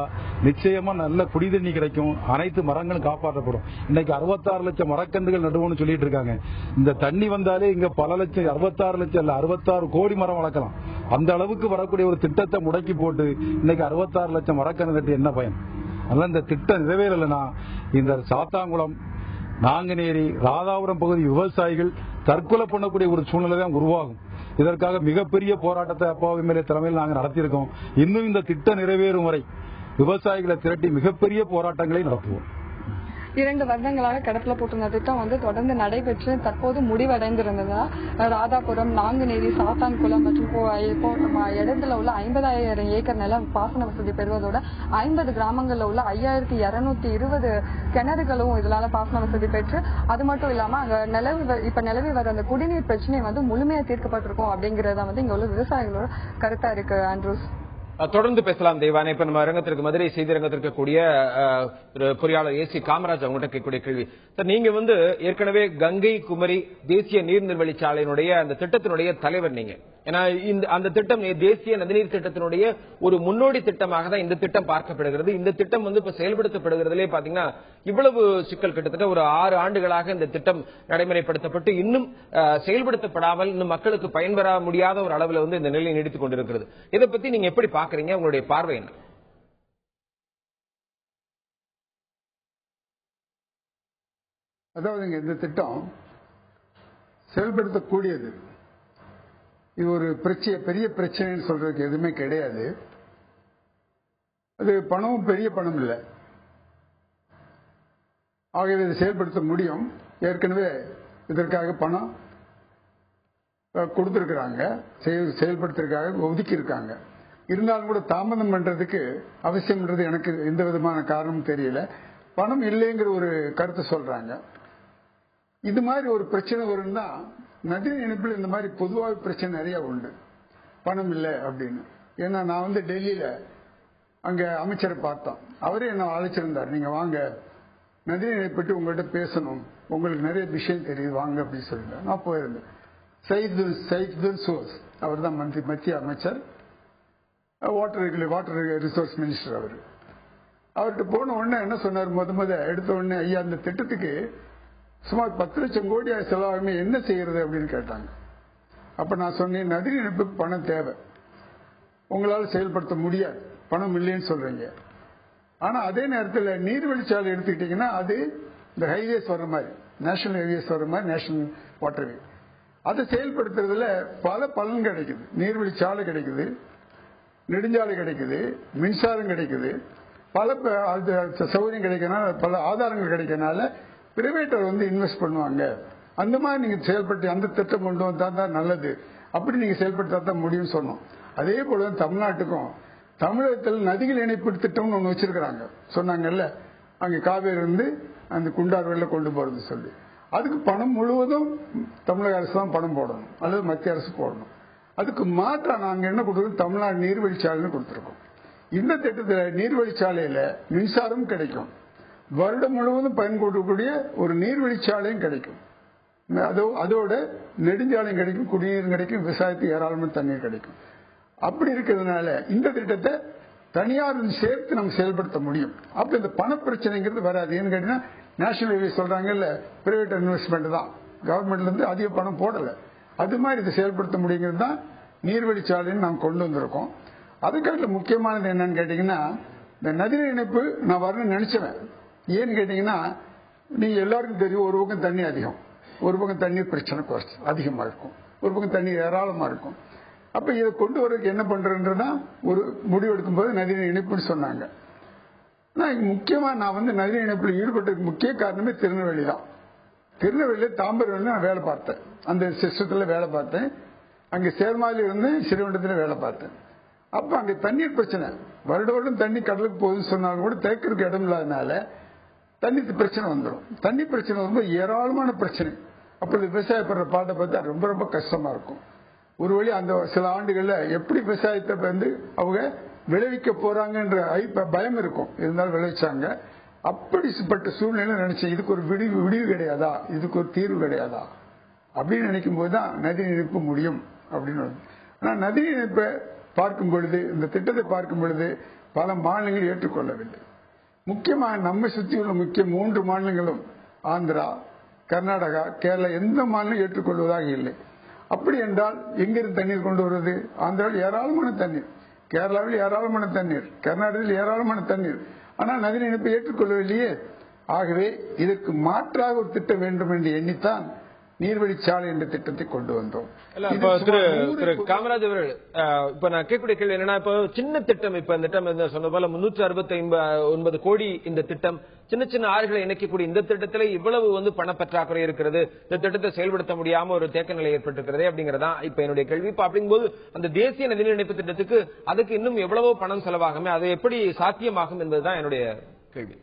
நிச்சயமா நல்ல குடிதண்ணி கிடைக்கும், அனைத்து மரங்களும் காப்பாற்றப்படும். இன்னைக்கு 66 லட்சம் மரக்கன்றுகள் நடுவோம்னு சொல்லிட்டு இருக்காங்க. இந்த தண்ணி வந்தாலே இங்க பல லட்சம், 66 லட்சம் இல்ல 66 கோடி மரம் வளர்க்கலாம். அந்த அளவுக்கு வரக்கூடிய ஒரு திட்டத்தை முடக்கி போட்டு இன்னைக்கு 66 லட்சம் மரக்கன்று நட்டு என்ன பயன்? அதனால இந்த திட்டம் நிறைவேறலைன்னா இந்த சாத்தான்குளம், நாங்குநேரி, ராதாபுரம் பகுதி விவசாயிகள் தற்கொலை பண்ணக்கூடிய ஒரு சூழ்நிலை தான் உருவாகும். இதற்காக மிகப்பெரிய போராட்டத்தை அப்பா எம்எல்ஏ தலைமையில் நாங்கள் நடத்தியிருக்கோம். இன்னும் இந்த திட்டம் நிறைவேறும் வரை விவசாயிகளை திரட்டி மிகப்பெரிய போராட்டங்களை நடத்துவோம். 2 வருடங்களாக கிடப்புல போட்டிருந்த திட்டம் வந்து தொடர்ந்து நடைபெற்று தற்போது முடிவடைந்திருந்ததா ராதாபுரம், நாங்குநேரி, சாத்தான்குளம் மற்றும் இடத்துல உள்ள 50,000 ஏக்கர் நிலம் பாசன வசதி பெறுவதோட 50 கிராமங்கள்ல உள்ள 5,220 கிணறுகளும் இதனால பாசன வசதி பெற்று, அது மட்டும் இல்லாம அங்க நிலவி வர அந்த குடிநீர் பிரச்சனை வந்து முழுமையா தீர்க்கப்பட்டிருக்கும் அப்படிங்கறத வந்து இங்க உள்ள விவசாயிகளோட கருத்தா இருக்கு. ஆண்ட்ரூஸ், தொடர்ந்து பேசலாம் தெய்வானே. இப்ப நம்ம அரங்கத்திற்கு மதுரை செய்திரங்கத்திற்கு கூடிய பொறியாளர் ஏசி காமராஜ் அவங்ககிட்ட கேட்கக்கூடிய கேள்வி சார், நீங்க ஏற்கனவே கங்கை குமரி தேசிய நீர்நிர்வழிச்சாலையினுடைய அந்த திட்டத்தினுடைய தலைவர் நீங்க. ஏன்னா அந்த திட்டம் தேசிய நதிநீர் திட்டத்தினுடைய ஒரு முன்னோடி திட்டமாக தான் இந்த திட்டம் பார்க்கப்படுகிறது. இந்த திட்டம் இப்ப செயல்படுத்தப்படுகிறதுலே பாத்தீங்கன்னா இவ்வளவு சிக்கல், கிட்டத்தட்ட ஒரு 6 ஆண்டுகளாக இந்த திட்டம் நடைமுறைப்படுத்தப்பட்டு இன்னும் செயல்படுத்தப்படாமல் இன்னும் மக்களுக்கு பயன்பெற முடியாத ஒரு அளவில் இந்த நிலை நீடித்துக் கொண்டிருக்கிறது. இதை பத்தி நீங்க எப்படி பாக்குறீங்க? உங்களுடைய பார்வை என்ன? அதாவது இந்த திட்டம் செயல்படுத்தக்கூடியது. இது ஒரு பெரிய பிரச்சனைன்னு சொல்றதுக்கு எதுவுமே கிடையாது. அது பணமும் பெரிய பணம் இல்லை. ஆகவே இதை செயல்படுத்த முடியும். ஏற்கனவே இதற்காக பணம் கொடுத்திருக்கிறாங்க, செயல்படுத்துறதுக்காக ஒதுக்கி இருக்காங்க. இருந்தாலும் கூட தாமதம் பண்றதுக்கு அவசியம்ன்றது எனக்கு எந்த விதமான காரணமும் தெரியல. பணம் இல்லைங்கிற ஒரு கருத்தை சொல்றாங்க. இது மாதிரி ஒரு பிரச்சனை வரும்னா நதிநீர் இணைப்பில் இந்த மாதிரி பொதுவாக பிரச்சனை நிறைய உண்டு, பணம் இல்லை அப்படின்னு. ஏன்னா நான் டெல்லியில அங்க அமைச்சரை பார்த்தோம். அவரே என்ன அழைச்சிருந்தார், நீங்க வாங்க நதிநீர் இணைப்பட்டு உங்கள்கிட்ட பேசணும், உங்களுக்கு நிறைய விஷயம் தெரியுது வாங்க அப்படின்னு சொல்லிட்டு நான் போயிருந்தேன். சைதுல் சோஸ் அவர் தான் மத்திய அமைச்சர், வாட்டர் ரிசோர்ஸ் மினிஸ்டர். அவர்கிட்ட போன உடனே என்ன சொன்னார், எடுத்த உடனே ஐயா இந்த திட்டத்துக்கு சுமார் 10 லட்சம் கோடி செலவாகுமே, என்ன செய்யறது அப்படின்னு கேட்டாங்க. அப்ப நான் சொன்னேன், நதிநீர் இணைப்புக்கு பணம் தேவை, உங்களால் செயல்படுத்த முடியாது, பணம் இல்லைன்னு சொல்றீங்க. ஆனா அதே நேரத்தில் நீர்வழிச்சாலை எடுத்துக்கிட்டீங்கன்னா அது இந்த ஹைவேஸ் வர்ற மாதிரி, நேஷனல் ஹைவேஸ் வர்ற மாதிரி, நேஷனல் வாட்டர்வே, அதை செயல்படுத்துறதுல பல பலன் கிடைக்குது. நீர்வழிச்சாலை கிடைக்குது, நெடுஞ்சாலை கிடைக்குது, மின்சாரம் கிடைக்குது, பல சௌகரியம் கிடைக்கனால, பல ஆதாரங்கள் கிடைக்கனால பிரைவேட்டர் இன்வெஸ்ட் பண்ணுவாங்க. அந்த மாதிரி நீங்க செயல்பட்டு அந்த திட்டம் கொண்டு வந்தா தான் நல்லது, அப்படி நீங்க செயல்படுத்தா தான் முடியும்னு சொன்னோம். அதே போல தமிழ்நாட்டுக்கும் தமிழகத்தில் நதிகள் இணைப்பு திட்டம்னு ஒண்ணு வச்சிருக்கிறாங்க சொன்னாங்கல்ல, அங்க காவேரி அந்த குண்டார் வெள்ள கொண்டு போறது சொல்லி, அதுக்கு பணம் முழுவதும் தமிழக அரசு தான் பணம் போடணும் அல்லது மத்திய அரசு போடணும். அதுக்கு மாற்றா நாங்க என்ன கொடுக்கறோம், தமிழ்நாடு நீர்வழிச்சாலைன்னு கொடுத்திருக்கோம். இந்த திட்டத்தில் நீர்வழிச்சாலையில மின்சாரம் கிடைக்கும், வருடம் முழுவதும் பயன்படுத்தக்கூடிய ஒரு நீர்வழிச்சாலையும் கிடைக்கும், அதோட நெடுஞ்சாலையும் கிடைக்கும், குடிநீரும் கிடைக்கும், விவசாயத்துக்கு ஏராளமான தண்ணீர் கிடைக்கும். அப்படி இருக்கிறதுனால இந்த திட்டத்தை தனியார் சேர்த்து நம்ம செயல்படுத்த முடியும். அப்ப இந்த பண பிரச்சனைங்கிறது வராது. ஏன்னு கேட்டீங்கன்னா நேஷனல் ஹைவே சொல்றாங்கல்ல, பிரைவேட் இன்வெஸ்ட்மெண்ட் தான், கவர்மெண்ட்ல அதிக பணம் போடல. அது மாதிரி இதை செயல்படுத்த முடியுங்கிறது தான் நீர்வழிச்சாலைன்னு நாம் கொண்டு வந்திருக்கோம். அதுக்காக முக்கியமானது என்னன்னு கேட்டீங்கன்னா, இந்த நதிநீர் இணைப்பு நான் வரணும்னு நினைச்சேன். ஏன்னு கேட்டீங்கன்னா நீங்க எல்லாருக்கும் தெரியும், ஒரு பக்கம் தண்ணி அதிகம், ஒரு பக்கம் தண்ணீர் பிரச்சனை குறைச்சி அதிகமா இருக்கும், ஒரு பக்கம் தண்ணீர் ஏராளமா இருக்கும். அப்ப இதை கொண்டு வரதுக்கு என்ன பண்றதுன்றதான் ஒரு முடிவு எடுக்கும் போது நதிநீர் இணைப்புன்னு சொன்னாங்க. முக்கியமா நான் நதிநீர் இணைப்பில் ஈடுபட்டதுக்கு முக்கிய காரணமே திருநெல்வேலி தான். திருநெல்வேலியில தாம்பரம் நான் வேலை பார்த்தேன், அந்த சிஸ்டத்துல வேலை பார்த்தேன். அங்க சேர்மாதிரி இருந்து ஸ்ரீவைகுண்டத்துல வேலை பார்த்தேன். அப்ப அங்க தண்ணீர் பிரச்சனை, வருடம் தண்ணி கடலுக்கு போகுதுன்னு சொன்னாலும் கூட தேக்கிறதுக்கு இடம் இல்லாதனால தண்ணி பிரச்சனை வந்துடும். தண்ணி பிரச்சனை வரும்போது ஏராளமான பிரச்சனை. அப்படி விவசாயப்படுற பாட்டை பார்த்தா ரொம்ப ரொம்ப கஷ்டமா இருக்கும். ஒரு வழி அந்த சில ஆண்டுகள்ல எப்படி விவசாயத்தை அவங்க விளைவிக்க போறாங்கன்ற பயம் இருக்கும், இருந்தாலும் விளைவிச்சாங்க. அப்படிப்பட்ட சூழ்நிலை நினைச்சேன், இதுக்கு ஒரு விடிவு கிடையாதா, இதுக்கு ஒரு தீர்வு கிடையாதா அப்படின்னு நினைக்கும் போதுதான் நதிநீர் இணைப்பு முடியும் அப்படின்னு. ஆனா நதிநீர் இணைப்பை பார்க்கும் பொழுது, இந்த திட்டத்தை பார்க்கும் பொழுது பல மாநிலங்கள் ஏற்றுக்கொள்ளவில்லை. முக்கியமா நம்ம சுற்றியுள்ள முக்கிய 3 மாநிலங்களும், ஆந்திரா, கர்நாடகா, கேரளா, எந்த மாநிலம் ஏற்றுக்கொள்வதாக இல்லை. அப்படி என்றால் எங்கிருந்து தண்ணீர் கொண்டு வருவது? ஆந்திராவில் ஏராளமான தண்ணீர், கேரளாவில் ஏராளமான தண்ணீர், கர்நாடகத்தில் ஏராளமான தண்ணீர். ஆனால் நதிநீர் இணைப்பை ஏற்றுக்கொள்ளவில்லையே. ஆகவே இதற்கு மாற்றாக ஒரு திட்டம் வேண்டும் என்று எண்ணித்தான் நீர்வழிச்சாலை என்ற திட்டத்தை கொண்டு வந்தோம். திரு காமராஜ் அவர்கள், இப்ப நான் கேட்கக்கூடிய கேள்வி என்னன்னா, இப்ப சின்ன திட்டம், இப்ப இந்த திட்டம் சொன்ன போல 369 கோடி இந்த திட்டம், சின்ன சின்ன ஆறுகளை இணைக்கக்கூடிய இந்த திட்டத்தில் இவ்வளவு பணப்பற்றாக்குறை இருக்கிறது, இந்த திட்டத்தை செயல்படுத்த முடியாம ஒரு தேக்க நிலை ஏற்பட்டிருக்கிறது அப்படிங்கறதா இப்ப என்னுடைய கேள்வி. இப்ப அப்படிங்கும்போது அந்த தேசிய நதிநீர் இணைப்பு திட்டத்துக்கு அதுக்கு இன்னும் எவ்வளவோ பணம் செலவாகுமே, அது எப்படி சாத்தியமாகும் என்பதுதான் என்னுடைய கேள்வி.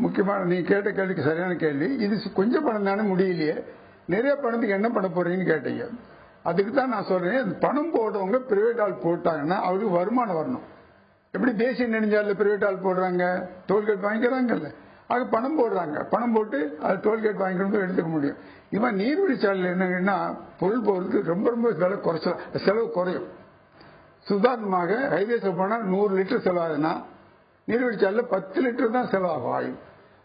முக்கியமான நீ கேட்ட கேள்விக்கு சரியான கேள்வி. இது கொஞ்சம் பணம் தானே, முடியலையே, நிறைய பணத்துக்கு என்ன பண்ண போறீங்கன்னு கேட்டீங்க. அதுக்கு தான் நான் சொல்றேன், பணம் போடுறவங்க பிரைவேட் ஆள் போட்டாங்கன்னா அவருக்கு வருமானம் வரணும். எப்படி தேசிய நெடுஞ்சாலையில் பிரைவேட் ஆள் போடுறாங்க, டோல்கேட் வாங்கிக்கிறாங்கல்ல, அது பணம் போடுறாங்க. பணம் போட்டு அது டோல்கேட் வாங்கிக்கணும் எடுத்துக்க முடியும். இவன் நீர்வழிச்சாலையில் என்னன்னா பொருள் போறதுக்கு ரொம்ப ரொம்ப செலவு குறையும். சுதாரணமாக ஹைவேஸில் போனால் 100 லிட்டர் செலவாகுதுன்னா நீர்வழிச்சாலையில் 10 லிட்டர் தான் செலவாகும் ஆகும்.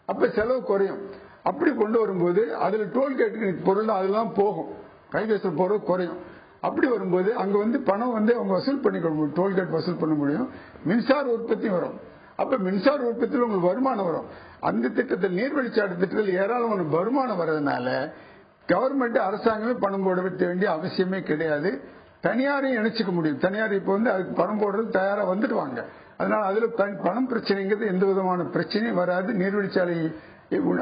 அப்ப செலவு குறையும். அப்படி கொண்டு வரும்போது அதுல டோல்கேட்டுக்கு பொருள் அதெல்லாம் போகும், ஹைவேஸில் போறது குறையும். அப்படி வரும்போது அங்க பணம் அவங்க வசூல் பண்ணிக்க முடியும், டோல்கேட் வசூல் பண்ண முடியும். மின்சார உற்பத்தி வரும். அப்ப மின்சார உற்பத்தியில் உங்களுக்கு வருமானம் வரும். அந்த திட்டத்தில் நீர்வழிச்சாலை திட்டத்தில் ஏராளமான வருமானம் வர்றதுனால கவர்மெண்ட் அரசாங்கமே பணம் போட வேண்டிய அவசியமே கிடையாது. தனியாரையும் இணைச்சிக்க முடியும். தனியார் இப்ப அதுக்கு பணம் போடுறது தயாரா வந்துடுவாங்க. அதனால அதுல பணம் பிரச்சனைங்கிறது எந்த விதமான பிரச்சனையும் வராது. நீர்வழிச்சாலை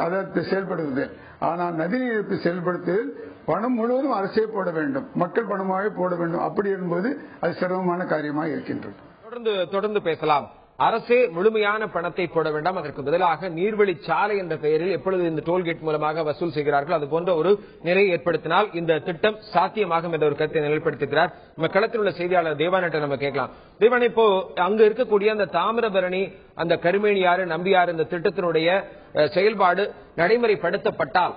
அதை செயல்படுவது. ஆனால் நதிநீர் இணைப்பு செயல்படுத்துவதில் பணம் முழுவதும் அரசே போட வேண்டும், மக்கள் பணமாகவே போட வேண்டும். அப்படி என்பது அது சிரமமான காரியமாக இருக்கின்றது. தொடர்ந்து பேசலாம். அரசே முழுமையான பணத்தை போட வேண்டாம், அதற்கு பதிலாக நீர்வழிச்சாலை என்ற பெயரில் எப்பொழுது இந்த டோல்கேட் மூலமாக வசூல் செய்கிறார்கள் அது போன்ற ஒரு நிலையை ஏற்படுத்தினால் இந்த திட்டம் சாத்தியமாகும் என்ற ஒரு கருத்தை நிலைப்படுத்துகிறார். நம்ம களத்தில் உள்ள செய்தியாளர் தேவானிட்ட நம்ம கேட்கலாம். தேவானி, இப்போ அங்க இருக்கக்கூடிய அந்த தாமிரபரணி, அந்த கருமேனியாறு, நம்பியாறு இந்த திட்டத்தினுடைய செயல்பாடு நடைமுறைப்படுத்தப்பட்டால்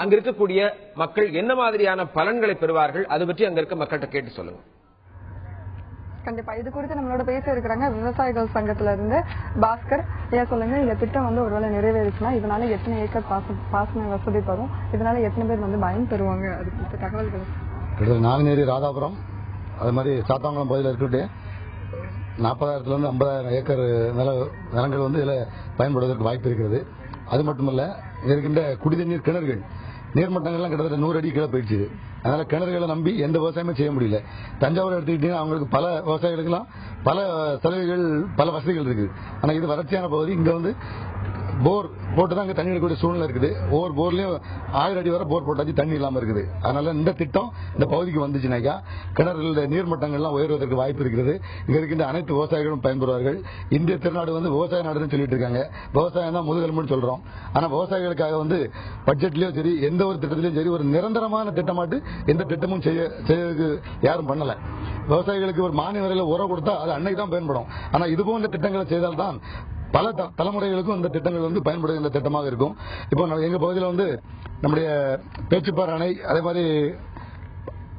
அங்க இருக்கக்கூடிய மக்கள் என்ன மாதிரியான பலன்களை பெறுவார்கள், அது பற்றி அங்க இருக்க மக்கள்கிட்ட கேட்டு சொல்லுங்க. கண்டிப்பா இது குறித்து நம்மளோட பேச இருக்கிறாங்க விவசாயிகள் சங்கத்துல இருந்து பாஸ்கர். ஏன் சொல்லுங்க, இந்த திட்டம் ஒருவேளை நிறைவேறுச்சுன்னா இதனால எத்தனை ஏக்கர் பாசன வசதி பெறும், இதனால எத்தனை பேர் பயன் பெறுவாங்க, அது குறித்த தகவல்கள். நாங்குநேரி, ராதாபுரம், அது மாதிரி சாத்தாங்குளம் பகுதியில் இருக்கக்கூடிய 40,000 to 50,000 ஏக்கர் நிலங்கள் இதுல பயன்படுவதற்கு வாய்ப்பு இருக்கிறது. அது மட்டுமல்ல, இருக்கின்ற குடிநீர் கிணறுகள் நீர்மட்டங்கள்லாம் கிட்டத்தட்ட 100 அடி கீழே போயிடுச்சு. அதனால கிணறுகளை நம்பி எந்த விவசாயமே செய்ய முடியல. தஞ்சாவூர் எடுத்துக்கிட்டீங்கன்னா அவங்களுக்கு பல விவசாயிகளுக்கெல்லாம் பல சலுகைகள், பல வசதிகள் இருக்குது. ஆனா இது வறட்சியான பகுதி. இங்க போர் போட்டு தான் தண்ணி எடுக்கக்கூடிய சூழ்நிலை இருக்குது. ஒவ்வொரு போர்லயும் 1000 அடி வரை போர் போட்டாச்சு, தண்ணி இல்லாம இருக்குது. அதனால இந்த திட்டம் இந்த பகுதிக்கு வந்துச்சுனாக்கா கிணறுகளுடைய நீர்மட்டங்கள்லாம் உயர்வதற்கு வாய்ப்பு இருக்கிறது. இங்க இருக்கின்ற அனைத்து விவசாயிகளும் பயன்பெறுவார்கள். இந்திய திருநாடு விவசாய நாடுன்னு சொல்லிட்டு இருக்காங்க. விவசாயம் தான் முதுகெலும்புன்னு சொல்றோம். ஆனா விவசாயிகளுக்காக பட்ஜெட்லயும் சரி, எந்த ஒரு திட்டத்திலயும் சரி, ஒரு நிரந்தரமான திட்டமாட்டு எந்த திட்டமும் செய்யறதுக்கு யாரும் பண்ணல. விவசாயிகளுக்கு ஒரு மானிய விலையில உரம் கொடுத்தா அது அன்னைக்கு தான் பயன்படும். ஆனா இது போன்ற திட்டங்களை செய்தால்தான் பல தலைமுறைகளுக்கும் இந்த திட்டங்கள் பயன்படுகின்ற திட்டமாக இருக்கும். இப்போ எங்க பகுதியில் நம்முடைய பேச்சுப்பாறை அணை, அதே மாதிரி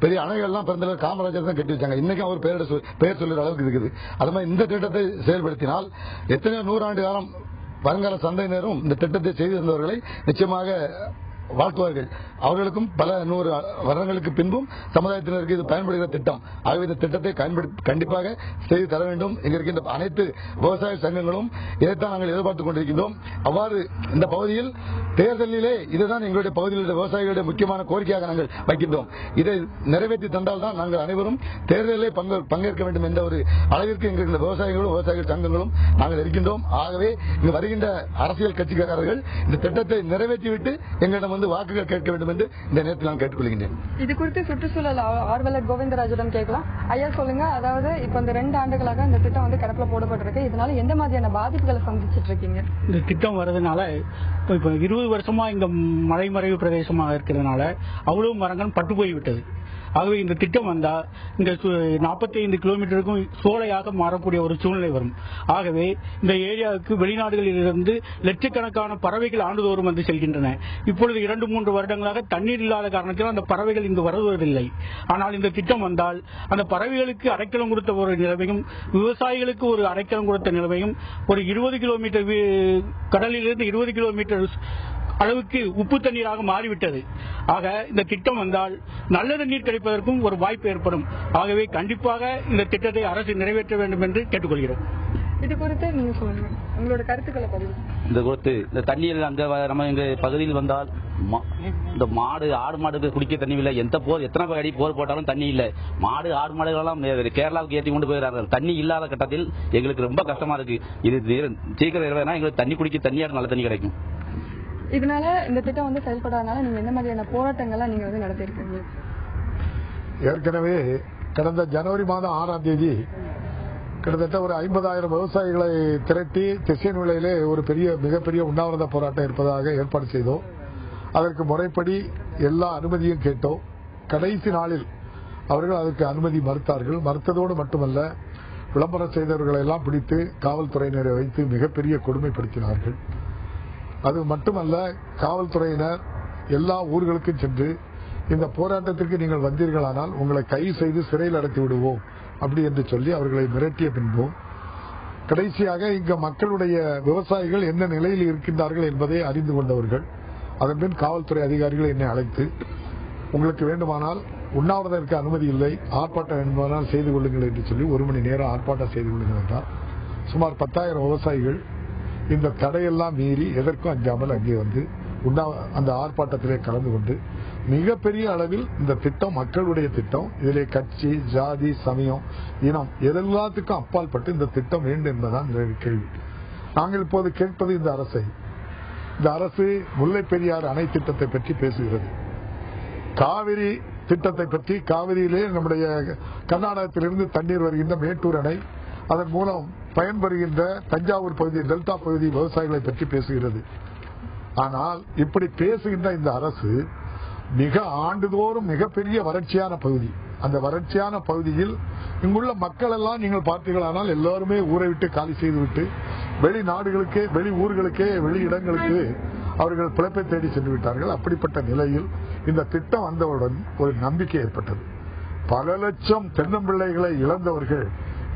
பெரிய அணைகள்லாம் பிறந்த காமராஜர் தான் கட்டி வச்சாங்க. இன்னைக்கு அவர் பெயர் சொல்லுற அளவுக்கு இருக்குது. அது மாதிரி இந்த திட்டத்தை செயல்படுத்தினால் எத்தனையோ 100 ஆண்டு காலம் வருங்கால சந்தையினரும் இந்த திட்டத்தை செய்து வந்தவர்களை நிச்சயமாக வாழ்த்துவார்கள். அவர்களுக்கும் பல 100 வருடங்களுக்கு பின்பும் சமுதாயத்தினருக்கு இது பயன்படுகிற திட்டம். ஆகவே இந்த திட்டத்தை கண்டிப்பாக செய்து தர வேண்டும். இங்க இருக்கின்ற அனைத்து விவசாய சங்கங்களும் இதைத்தான் நாங்கள் எதிர்பார்த்துக் கொண்டிருக்கின்றோம். அவ்வாறு இந்த பகுதியில் தேர்தலிலே இதுதான் எங்களுடைய பகுதியில் விவசாயிகளுடைய முக்கியமான கோரிக்கையாக நாங்கள் வைக்கின்றோம். இதை நிறைவேற்றி தந்தால் தான் நாங்கள் அனைவரும் தேர்தலிலே பங்கேற்க வேண்டும் என்ற ஒரு அளவிற்கு எங்களுடைய விவசாயிகளும் விவசாயிகள் சங்கங்களும் நாங்கள் இருக்கின்றோம். ஆகவே இங்கு வருகின்ற அரசியல் கட்சிக்காரர்கள் இந்த திட்டத்தை நிறைவேற்றிவிட்டு எங்களிடம் வாக்குகள் கேட்க வேண்டும் என்று இந்த நேரத்தில் நான் கேட்டுக்கொள்கின்றேன். இது குறித்து சுற்றுச்சூழல் ஆர்வலர் கோவிந்தராஜிடம் கேட்கலாம். ஐயா சொல்லுங்க, அதாவது இப்ப இந்த 2 ஆண்டுகளாக இந்த திட்டம் கிடப்பில் போடப்பட்டிருக்கு. இதனால எந்த மாதிரியான பாதிப்புகளை சந்திச்சிட்டு இருக்கீங்க? இந்த திட்டம் வரதுனால இப்ப 20 வருஷமா இங்க மலைமறைவு பிரதேசமாக இருக்கிறதுனால அவ்வளவு மரங்கள் பட்டு போய்விட்டது. ஆகவே இந்த திட்டம் வந்தா இந்த 45 கிலோமீட்டருக்கும் சோலையாக மாறக்கூடிய ஒரு சூழ்நிலை வரும். ஆகவே இந்த ஏரியாவுக்கு வெளிநாடுகளில் இருந்து லட்சக்கணக்கான பறவைகள் ஆண்டுதோறும் வந்து செல்கின்றன. இப்பொழுது 2-3 வருடங்களாக தண்ணீர் இல்லாத காரணத்தால் அந்த பறவைகள் இங்கு வருவதில்லை. ஆனால் இந்த திட்டம் வந்தால் அந்த பறவைகளுக்கு அடைக்கலம் கொடுத்த ஒரு நிலைமையும், விவசாயிகளுக்கு ஒரு அடைக்கலம் கொடுத்த நிலைமையும், ஒரு 20 கிலோமீட்டர் கடலிலிருந்து 20 கிலோமீட்டர் அளவுக்கு உப்பு தண்ணீராக மாறிவிட்டது. ஆக இந்த திட்டம் வந்தால் நல்ல தண்ணீர் கிடைப்பதற்கும் ஒரு வாய்ப்பு ஏற்படும். ஆகவே கண்டிப்பாக இந்த திட்டத்தை அரசு நிறைவேற்ற வேண்டும் என்று கேட்டுக்கொள்கிறோம். இது குறித்து நீங்க சொல்லுங்க, உங்களோட கருத்துக்களை பதிவு. இந்த குறித்து இந்த தண்ணீர் நம்ம எங்க பகுதியில் வந்தால் இந்த மாடு ஆடு மாடுக்கு குடிக்க தண்ணி இல்லை. எத்தனை அடி போர் போட்டாலும் தண்ணி இல்லை. மாடு ஆடு மாடுகளெல்லாம் கேரளாவுக்கு ஏற்றி கொண்டு போயிடறாங்க. தண்ணி இல்லாத கட்டத்தில் எங்களுக்கு ரொம்ப கஷ்டமா இருக்கு. இது சீக்கிரம் நிறைவேறினா எங்களுக்கு தண்ணி குடிக்க தண்ணியாக நல்ல தண்ணி கிடைக்கும். இதனால இந்த திட்டம் செயல்படாதனால நீங்க என்ன மாதிரியான போராட்டங்கள்லாம் நீங்க நடத்திருக்கீங்க? ஏற்கனவே கடந்த ஜனவரி மாதம் 6ஆம் தேதி கிட்டத்தட்ட ஒரு 50,000 விவசாயிகளை திரட்டி திசையன் விலையிலே ஒரு மிகப்பெரிய உண்ணாவிரத போராட்டம் இருப்பதாக ஏற்பாடு செய்தோம். அதற்கு முறைப்படி எல்லா அனுமதியும் கேட்டோம். கடைசி நாளில் அவர்கள் அதற்கு அனுமதி மறுத்தார்கள். மறுத்ததோடு மட்டுமல்ல, விளம்பரம் செய்தவர்களை எல்லாம் பிடித்து காவல்துறையினரை வைத்து மிகப்பெரிய கொடுமைப்படுத்தினார்கள். அது மட்டுமல்ல, காவல்துறையினர் எல்லா ஊர்களுக்கும் சென்று இந்த போராட்டத்திற்கு நீங்கள் வந்தீர்களானால் உங்களை கைது செய்து சிறையில் அடைத்து விடுவோம் அப்படி என்று சொல்லி அவர்களை மிரட்டிய பின்பும் கடைசியாக இங்க மக்களுடைய விவசாயிகள் என்ன நிலையில் இருக்கின்றார்கள் என்பதை அறிந்து கொண்டவர்கள் அதன் பின் காவல்துறை அதிகாரிகள் என்னை அழைத்து, உங்களுக்கு வேண்டுமானால் உண்ணாவிரதற்கு அனுமதி இல்லை, ஆர்ப்பாட்டம் வேண்டுமானால் செய்து கொள்ளுங்கள் என்று சொல்லி 1 மணி நேரம் ஆர்ப்பாட்டம் செய்து கொள்ளுங்கள் என்றார். சுமார் 10,000 விவசாயிகள் இந்த தடையெல்லாம் மீறி எதற்கும் அஞ்சாமல் அங்கே வந்து அந்த ஆர்ப்பாட்டத்திலே கலந்து கொண்டு மிகப்பெரிய அளவில் இந்த திட்டம் மக்களுடைய திட்டம், இதிலே கட்சி, ஜாதி, சமயம், இனம் எதெல்லாத்துக்கும் அப்பாற்பட்டு இந்த திட்டம் வேண்டும் என்பதுதான் கேள்வி. நாங்கள் இப்போது கேட்பது இந்த அரசு முல்லை பெரியாறு அணை திட்டத்தை பற்றி பேசுகிறது. காவிரி திட்டத்தை பற்றி, காவிரியிலே நம்முடைய கர்நாடகத்திலிருந்து தண்ணீர் வருகின்ற மேட்டூர் அணை, அதன் மூலம் பயன்பெறுகின்ற தஞ்சாவூர் பகுதி, டெல்டா பகுதி விவசாயிகளை பற்றி பேசுகிறது. ஆனால் இப்படி பேசுகின்ற இந்த அரசு மிக ஆண்டுதோறும் மிகப்பெரிய வறட்சியான பகுதி, அந்த வறட்சியான பகுதியில் இங்குள்ள மக்கள் எல்லாம் நீங்கள் பார்த்தீர்களானால் எல்லாருமே ஊரை விட்டு காலி செய்துவிட்டு வெளிநாடுகளுக்கு, வெளி ஊர்களுக்கே, வெளி இடங்களுக்கு அவர்கள் பிழைப்பை தேடி சென்று விட்டார்கள். அப்படிப்பட்ட நிலையில் இந்த திட்டம் வந்தவுடன் ஒரு நம்பிக்கை ஏற்பட்டது. பல லட்சம் தென்னம்பிள்ளைகளை இழந்தவர்கள்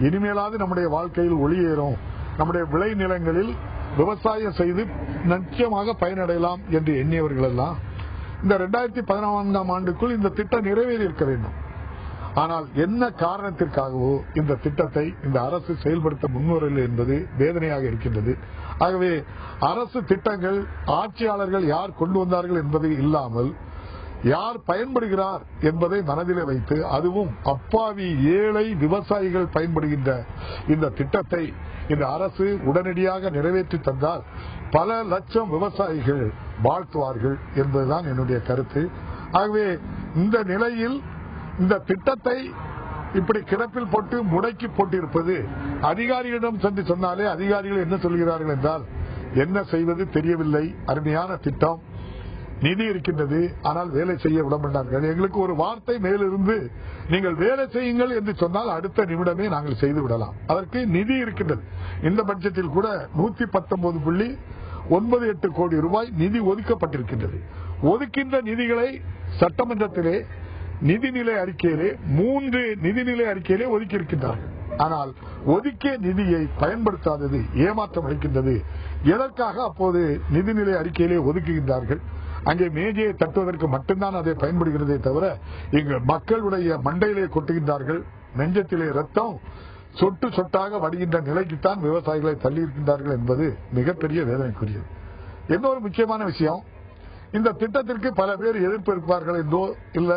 இனிமேலாவது நம்முடைய வாழ்க்கையில் ஒளியேறும், நம்முடைய விளை நிலங்களில் விவசாயம் செய்து நிச்சயமாக பயனடையலாம் என்று எண்ணியவர்கள் எல்லாம் இந்த 2014ஆம் ஆண்டுக்குள் இந்த திட்டம் நிறைவேறி இருக்க வேண்டும். ஆனால் என்ன காரணத்திற்காகவோ இந்த திட்டத்தை இந்த அரசு செயல்படுத்த முன்வரவில்லை என்பது வேதனையாக இருக்கின்றது. ஆகவே அரசு திட்டங்கள் ஆட்சியாளர்கள் யார் கொண்டு வந்தார்கள் என்பது இல்லாமல் யார் பயன்படுகிறார் என்பதை மனதிலே வைத்து, அதுவும் அப்பாவி ஏழை விவசாயிகள் பயன்படுகின்ற இந்த திட்டத்தை இந்த அரசு உடனடியாக நிறைவேற்றி தந்தால் பல லட்சம் விவசாயிகள் வாழ்த்துவார்கள் என்பதுதான் என்னுடைய கருத்து. ஆகவே இந்த நிலையில் இந்த திட்டத்தை இப்படி கிடப்பில் போட்டு முடக்கி போட்டிருப்பது, அதிகாரிகளிடம் சென்று சொன்னாலே அதிகாரிகள் என்ன சொல்கிறார்கள் என்றால், என்ன செய்வது தெரியவில்லை, அருமையான திட்டம், நிதி இருக்கின்றது, ஆனால் வேலை செய்ய விட மாட்டார்கள். எங்களுக்கு ஒரு வார்த்தை மேலிருந்து நீங்கள் வேலை செய்யுங்கள் என்று சொன்னால் அடுத்த நிமிடமே நாங்கள் செய்து விடலாம். அதற்கு நிதி இருக்கின்றது. இந்த பட்ஜெட்டில் கூட 119.98 கோடி ரூபாய் நிதி ஒதுக்கப்பட்டிருக்கின்றது. ஒதுக்கின்ற நிதிகளை சட்டமன்றத்திலே நிதிநிலை அறிக்கையிலே 3 நிதிநிலை அறிக்கையிலே ஒதுக்கி இருக்கின்றார்கள். ஆனால் ஒதுக்கிய நிதியை பயன்படுத்தாதது ஏமாற்றம் அளிக்கின்றது. எதற்காக அப்போது நிதிநிலை அறிக்கையிலே ஒதுக்குகின்றார்கள்? அங்கே மேஜையை தட்டுவதற்கு மட்டும்தான் அதை பயன்படுகிறதே தவிர இங்கு மக்களுடைய மண்டையிலே கொட்டுகின்றார்கள். நெஞ்சத்திலே ரத்தம் சொட்டு சொட்டாக வடிகின்ற நிலைக்குத்தான் விவசாயிகளை தள்ளி இருக்கின்றார்கள் என்பது மிகப்பெரிய வேதனைக்குரியது. இன்னொரு முக்கியமான விஷயம், இந்த திட்டத்திற்கு பல பேர் எதிர்ப்பு இருப்பார்கள் என்றோ இல்ல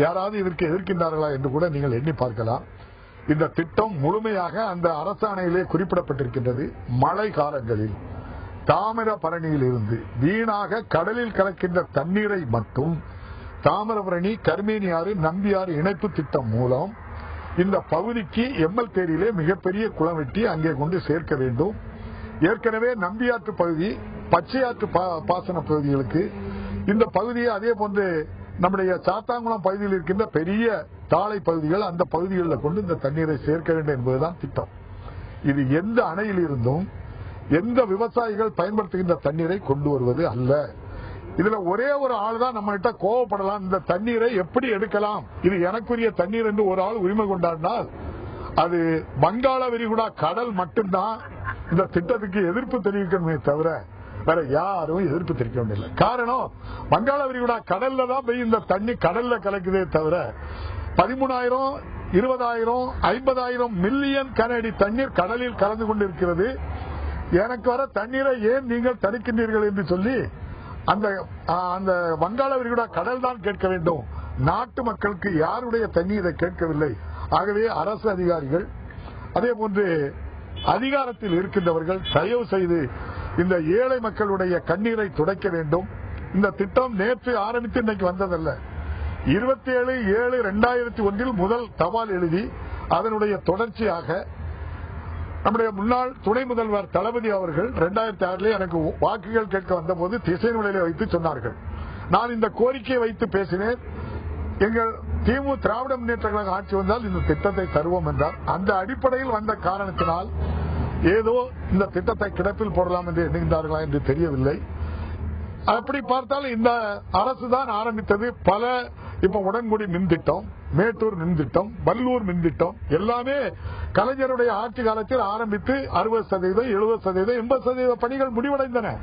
யாராவது இதற்கு எதிர்க்கின்றார்களா என்று கூட நீங்கள் எண்ணி பார்க்கலாம். இந்த திட்டம் முழுமையாக அந்த அரசாணையிலே குறிப்பிடப்பட்டிருக்கின்றது. மழை காலங்களில் தாமிரபரணியில் இருந்து வீணாக கடலில் கலக்கின்ற தண்ணீரை மட்டும் தாமிரபரணி, கருமேனியாறு, நம்பியாறு இணைப்பு திட்டம் மூலம் இந்த பகுதிக்கு எம்எல் தேரியிலே மிகப்பெரிய குளம் வெட்டி அங்கே கொண்டு சேர்க்க வேண்டும். ஏற்கனவே நம்பியாற்று பகுதி, பச்சையாற்று பாசன பகுதிகளுக்கு இந்த பகுதியை, அதே போன்று நம்முடைய சாத்தாங்குளம் பகுதியில் இருக்கின்ற பெரிய தாளை பகுதிகள், அந்த பகுதிகளில் கொண்டு இந்த தண்ணீரை சேர்க்க வேண்டும் என்பதுதான் திட்டம். இது எந்த அணையில் இருந்தும் எந்த விவசாயிகள் பயன்படுத்துகின்ற தண்ணீரை கொண்டு வருவது அல்ல. இதுல ஒரே ஒரு ஆள் தான் நம்ம கிட்ட கோவப்படலாம், இந்த தண்ணீரை எப்படி எடுக்கலாம், இது எனக்குரிய தண்ணீர் என்று ஒரு ஆள் உரிமை கொண்டாடினால் அது வங்காள விரிகுடா கடல் மட்டும்தான் இந்த திட்டத்துக்கு எதிர்ப்பு தெரிவிக்கணுமே தவிர வேற யாரும் எதிர்ப்பு தெரிவிக்க வேண்டியதில்லை. காரணம், வங்காள விரிகுடா கடல்ல தான் போய் இந்த தண்ணி கடல்ல கலக்குதே தவிர 13,000, 20,000, 50,000 மில்லியன் கனஅடி தண்ணீர் கடலில் கலந்து கொண்டிருக்கிறது. எனக்கு வர தண்ணீரை ஏன் நீங்கள் தடுக்கின்றீர்கள் என்று சொல்லி அந்த வங்காள விரிகுடா கடல் தான் கேட்க வேண்டும். நாட்டு மக்களுக்கு யாருடைய தண்ணீரை கேட்கவில்லை. ஆகவே அரசு அதிகாரிகள், அதே போன்று அதிகாரத்தில் இருக்கின்றவர்கள் தயவு செய்து இந்த ஏழை மக்களுடைய கண்ணீரை துடைக்க வேண்டும். இந்த திட்டம் நேற்று ஆரம்பித்து இன்னைக்கு வந்ததல்ல. 27/7/2001 முதல் தபால் எழுதி அதனுடைய தொடர்ச்சியாக நம்முடைய முன்னாள் துணை முதல்வர் தளபதி அவர்கள் 2006 எனக்கு வாக்குகள் கேட்க வந்த போது திசை நிலையில வைத்து சொன்னார்கள். நான் இந்த கோரிக்கையை வைத்து பேசினேன். எங்கள் திராவிட முன்னேற்ற கழக ஆட்சி வந்தால் இந்த திட்டத்தை தருவோம் என்றார். அந்த அடிப்படையில் வந்த காரணத்தினால் ஏதோ இந்த திட்டத்தை கிடப்பில் போடலாம் என்று எண்ணுகின்றார்களா என்று தெரியவில்லை. அப்படி பார்த்தால் இந்த அரசு தான் ஆரம்பித்தது பல. இப்ப உடன்குடி மின் திட்டம், மேட்டூர் மின் திட்டம், வல்லூர் மின் திட்டம் எல்லாமே கலைஞருடைய ஆட்சி காலத்தில் ஆரம்பித்து 60%, 70%, 80% பணிகள் முடிவடைந்தன.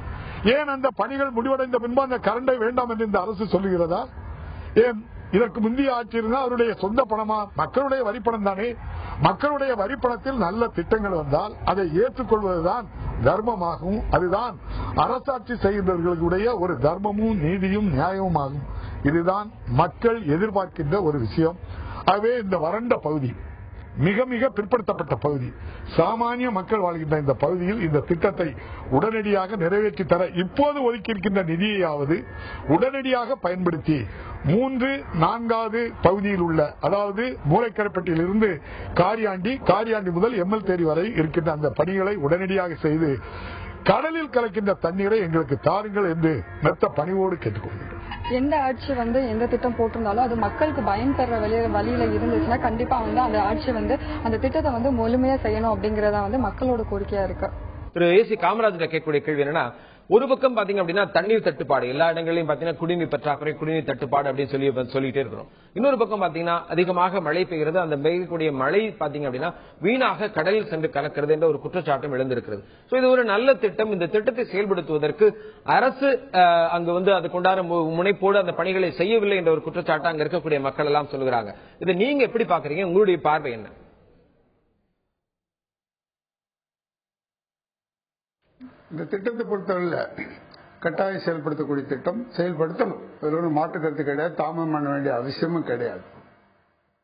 ஏன் அந்த பணிகள் முடிவடைந்த பின்பு அந்த கரண்டை வேண்டாம் என்று இந்த அரசு சொல்லுகிறதா? ஏன் இதற்கு முந்தைய ஆட்சி இருந்தால் அவருடைய சொந்த பணமா? மக்களுடைய வரிப்பணம் தானே. மக்களுடைய வரிப்பணத்தில் நல்ல திட்டங்கள் வந்தால் அதை ஏற்றுக்கொள்வதுதான் தர்மமாகும். அதுதான் அரசாட்சி செய்கின்றவர்களுடைய ஒரு தர்மமும் நீதியும் நியாயமும் ஆகும். இதுதான் மக்கள் எதிர்பார்க்கின்ற ஒரு விஷயம். ஆகவே இந்த வறண்ட பகுதி, மிக மிக பிற்படுத்தப்பட்ட பகுதி, சாமானிய மக்கள் வாழ்கின்ற இந்த பகுதியில் இந்த திட்டத்தை உடனடியாக நிறைவேற்றி தர இப்போது ஒதுக்கியிருக்கின்ற நிதியையாவது உடனடியாக பயன்படுத்தி 3, 4வது பகுதியில் உள்ள, அதாவது மூளைக்கரைப்பட்டியில் இருந்து காரியாண்டி முதல் எம்எல் தேரி வரை இருக்கின்ற அந்த பணிகளை உடனடியாக செய்து கடலில் கலக்கின்ற தண்ணீரை எங்களுக்கு தாருங்கள் என்று மெத்த பணிவோடு கேட்டுக்கொள்கிறேன். எந்த ஆட்சி எந்த திட்டம் போட்டிருந்தாலும் அது மக்களுக்கு பயன் தர்ற வழியில இருந்துச்சுன்னா கண்டிப்பா அந்த ஆட்சி அந்த திட்டத்தை முழுமையா செய்யணும் அப்படிங்கறத மக்களோட கோரிக்கையா இருக்கு. திரு ஏசி காமராஜர் கேட்கக்கூடிய கேள்வி என்னன்னா, ஒரு பக்கம் பாத்தீங்க அப்படின்னா தண்ணீர் தட்டுப்பாடு எல்லா இடங்களிலும் பாத்தீங்கன்னா குடிநீர் பற்றாக்குறை, குடிநீர் தட்டுப்பாடு அப்படின்னு சொல்லிட்டே இருக்கிறோம். இன்னொரு பக்கம் பாத்தீங்கன்னா அதிகமாக மழை பெய்கிறது. அந்த பெய்யக்கூடிய மழை பாத்தீங்க அப்படின்னா வீணாக கடலில் சென்று கலக்கிறது என்ற ஒரு குற்றச்சாட்டும் எழுந்திருக்கிறது. இது ஒரு நல்ல திட்டம். இந்த திட்டத்தை செயல்படுத்துவதற்கு அரசு அங்கு அதுக்குண்டான முனைப்போடு அந்த பணிகளை செய்யவில்லை என்ற ஒரு குற்றச்சாட்டு அங்க இருக்கக்கூடிய மக்கள் எல்லாம் சொல்லுகிறாங்க. இதை நீங்க எப்படி பாக்குறீங்க? உங்களுடைய பார்வை என்ன? இந்த திட்டத்தை பொறுத்தவரை கட்டாயம் செயல்படுத்தக்கூடிய திட்டம், செயல்படுத்தணும். ஒரு மாற்று கருத்து கிடையாது, தாமதம் பண்ண வேண்டிய அவசியமும் கிடையாது.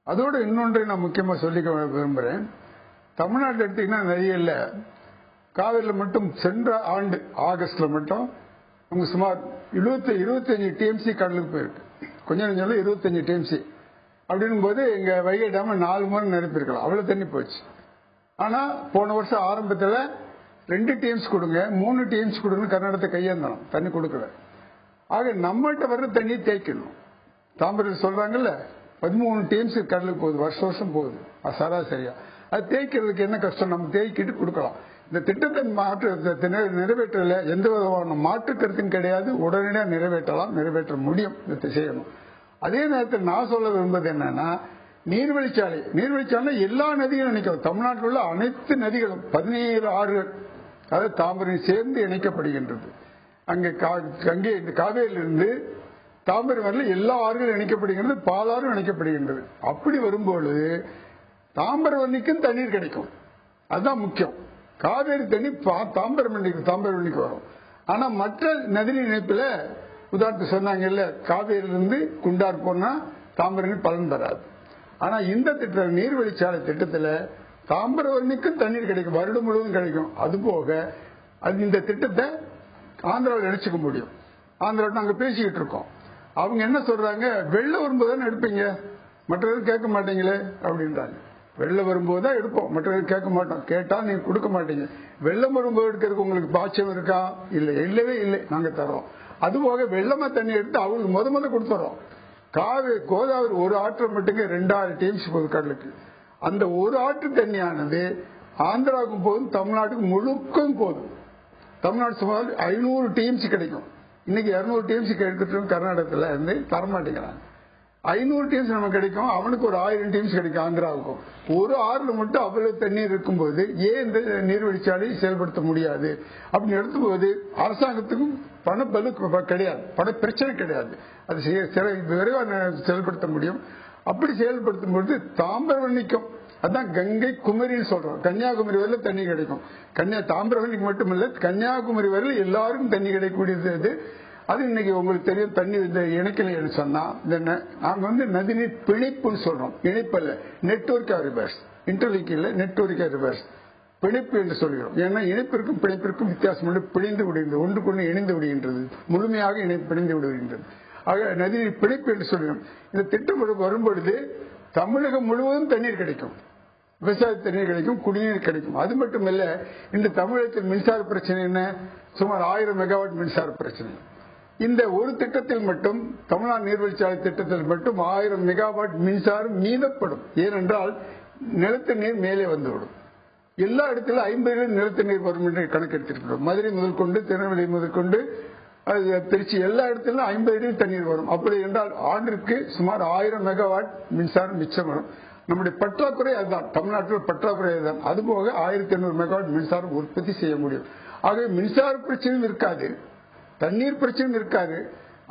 அதோடு இன்னொன்றை நான் முக்கியமா சொல்லிக்க விரும்புறேன். தமிழ்நாட்டில் எடுத்தீங்கன்னா நிறைய இல்ல, காவிரியில் மட்டும் சென்ற ஆண்டு ஆகஸ்ட்ல மட்டும் நமக்கு சுமார் 25 டிஎம்சி கடலுக்கு போயிருக்கு. கொஞ்சம் 25 டிஎம்சி அப்படின்னும் போது எங்க வைகை டேம் 4 முறை நிரப்பியிருக்கலாம், அவ்வளவு தண்ணி போச்சு. ஆனா போன வருஷம் ஆரம்பத்தில் 2 டிஎம்ஸ் கொடுங்க, 3 டிஎம்ஸ் கொடுங்க, கர்நாடகத்தை கையேந்தணும், தண்ணி கொடுக்கல. ஆக நம்மகிட்ட வர்ற தண்ணி தேய்க்கணும். தாம்பரம் சொல்றாங்கல்ல 13 டிஎம்ஸ் கடலுக்கு போகுது, வருஷம் போகுது சராசரியா. அது தேய்க்கிறதுக்கு என்ன கஷ்டம்? நம்ம தேய்க்கிட்டு கொடுக்கலாம். இந்த திட்டத்தை நிறைவேற்றல எந்த விதமான மாற்று கருத்தும் கிடையாது. உடனடியாக நிறைவேற்ற முடியும், இதை செய்யணும். அதே நேரத்தில் நான் சொல்ல விரும்புவது என்னன்னா, நீர்வழிச்சாலை எல்லா நதிகளும் இணைக்கும். தமிழ்நாட்டில் உள்ள அனைத்து நதிகளும் 17 ஆறுகள், அதாவது தாம்பரம் சேர்ந்து இணைக்கப்படுகின்றது. அங்கே காவேரியிலிருந்து தாம்பரம் வரல எல்லா ஆறுகளும் இணைக்கப்படுகின்றது, பாலாறும் இணைக்கப்படுகின்றது. அப்படி வரும்போது தாம்பரவன்னிக்கும் தண்ணீர் கிடைக்கும், அதுதான் முக்கியம். காவேரி தண்ணி தாம்பரவன்னிக்கு வரும். ஆனா மற்ற நதிநீர் இணைப்புல உதாரணத்துக்கு சொன்னாங்கல்ல, காவேரியிலிருந்து குண்டார் போனா தாம்பரம் பலன் பெறாது. ஆனா இந்த திட்டம் நீர்வழிச்சாலை திட்டத்துல தாம்பரவன்னிக்கும் தண்ணீர் கிடைக்கும், வருடம் முழுவதும் கிடைக்கும். அதுபோக இந்த திட்டத்தை ஆந்திராவில் நினைச்சுக்க முடியும். ஆந்திராவில் நாங்க பேசிக்கிட்டு இருக்கோம். அவங்க என்ன சொல்றாங்க, வெள்ளம் வரும்போது எடுப்பீங்க, மற்றவர்கள் கேட்க மாட்டீங்களே அப்படின்றாங்க. வெள்ளம் வரும்போது தான் எடுப்போம், மற்றவர்கள் கேட்க மாட்டோம். கேட்டா நீங்க கொடுக்க மாட்டீங்க. வெள்ளம் வரும்போது எடுக்கிறதுக்கு உங்களுக்கு பாய்ச்சம் இருக்கா? இல்லவே இல்லை, நாங்க தரோம். அதுபோக வெள்ளமா தண்ணி எடுத்து அவங்களுக்கு முத கொடுத்துறோம். கோதாவரி ஒரு ஆற்று மட்டுங்க 2000 டிஎம்சி போகுது கடலுக்கு. அந்த ஒரு ஆற்று தண்ணியானது ஆந்திராவுக்கும் போதும், தமிழ்நாட்டுக்கு முழுக்கும் போதும். தமிழ்நாடு சுமார் 500 டிஎம்சி கிடைக்கும். இன்னைக்கு 200 டிஎம்சி கிடைக்கும் கர்நாடகத்துல இருந்து, தரமாட்டேங்கிறாங்க. 500 டிஎம்சி நமக்கு கிடைக்கும், அவனுக்கு ஒரு 1000 டிஎம்சி கிடைக்கும் ஆந்திராவுக்கும். ஒரு ஆறுல மட்டும் அவ்வளவு தண்ணீர் இருக்கும்போது ஏன் இந்த நீர்வழிச்சாலையை செயல்படுத்த முடியாது அப்படின்னு எடுத்தும்போது அரசாங்கத்துக்கும் பணப்பலு கிடையாது, பண பிரச்சனை கிடையாது. அது விரைவாக செயல்படுத்த முடியும். அப்படி செயல்படுத்தும் பொழுது தாம்பரவன்னிக்கும், அதான் கங்கை குமரின்னு சொல்றோம், கன்னியாகுமரி வரையில தண்ணி கிடைக்கும். தாம்பரவன்னிக்கு மட்டுமல்ல, கன்னியாகுமரி வரையில எல்லாருக்கும் தண்ணி கிடைக்கக்கூடியது. அது இன்னைக்கு உங்களுக்கு தெரியும், தண்ணி இணைக்கலைன்னு சொன்னா நாங்க நதிநீர் பிணைப்புன்னு சொல்றோம். இணைப்பல்ல, நெட்வொர்க் ரிவர்ஸ், இன்டர்லிங்க் இல்ல, நெட்வொர்க் ரிவர்ஸ், பிணைப்பு என்று சொல்கிறோம். ஏன்னா இணைப்பிற்கும் பிணைப்பிற்கும் வித்தியாசம், பிணைந்து விடுகின்றது, ஒன்றுக்கொன்று இணைந்து விடுகின்றது, முழுமையாக பிணைந்து விடுகின்றது. ஆக நதிநீர் பிணைப்பு என்று சொல்கிறோம். இந்த திட்டம் வரும்பொழுது தமிழகம் முழுவதும் தண்ணீர் கிடைக்கும், விவசாய தண்ணீர் கிடைக்கும், குடிநீர் கிடைக்கும். அது மட்டுமல்ல, இந்த தமிழகத்தில் மின்சார பிரச்சனை என்ன? சுமார் 1000 மெகாவாட் மின்சார பிரச்சனை. இந்த ஒரு திட்டத்தில் மட்டும், தமிழ்நாடு நீர்வழிச்சாலை திட்டத்தில் மட்டும் 1000 மெகாவாட் மின்சாரம் மீதப்படும். ஏனென்றால் நிலத்தடி நீர் மேலே வந்துவிடும். எல்லா இடத்திலும் 50 நிலத்தடி நீர் வரும் என்று கணக்கெடுத்திருக்கிறோம். மதுரை முதல் கொண்டு, திருநெல்வேலி முதல் கொண்டு, திருச்சி எல்லா இடத்திலும் 50 அடி தண்ணீர் வரும். அப்படி என்றால் ஆண்டிற்கு சுமார் 1000 மெகாவாட் மின்சாரம் மிச்சம் வரும். நம்முடைய பற்றாக்குறை அதுதான், தமிழ்நாட்டில் பற்றாக்குறை அதுதான். அதுபோக 1800 மெகாவாட் மின்சாரம் உற்பத்தி செய்ய முடியும். ஆகவே மின்சார பிரச்சனையும் இருக்காது, தண்ணீர் பிரச்சனையும் இருக்காது.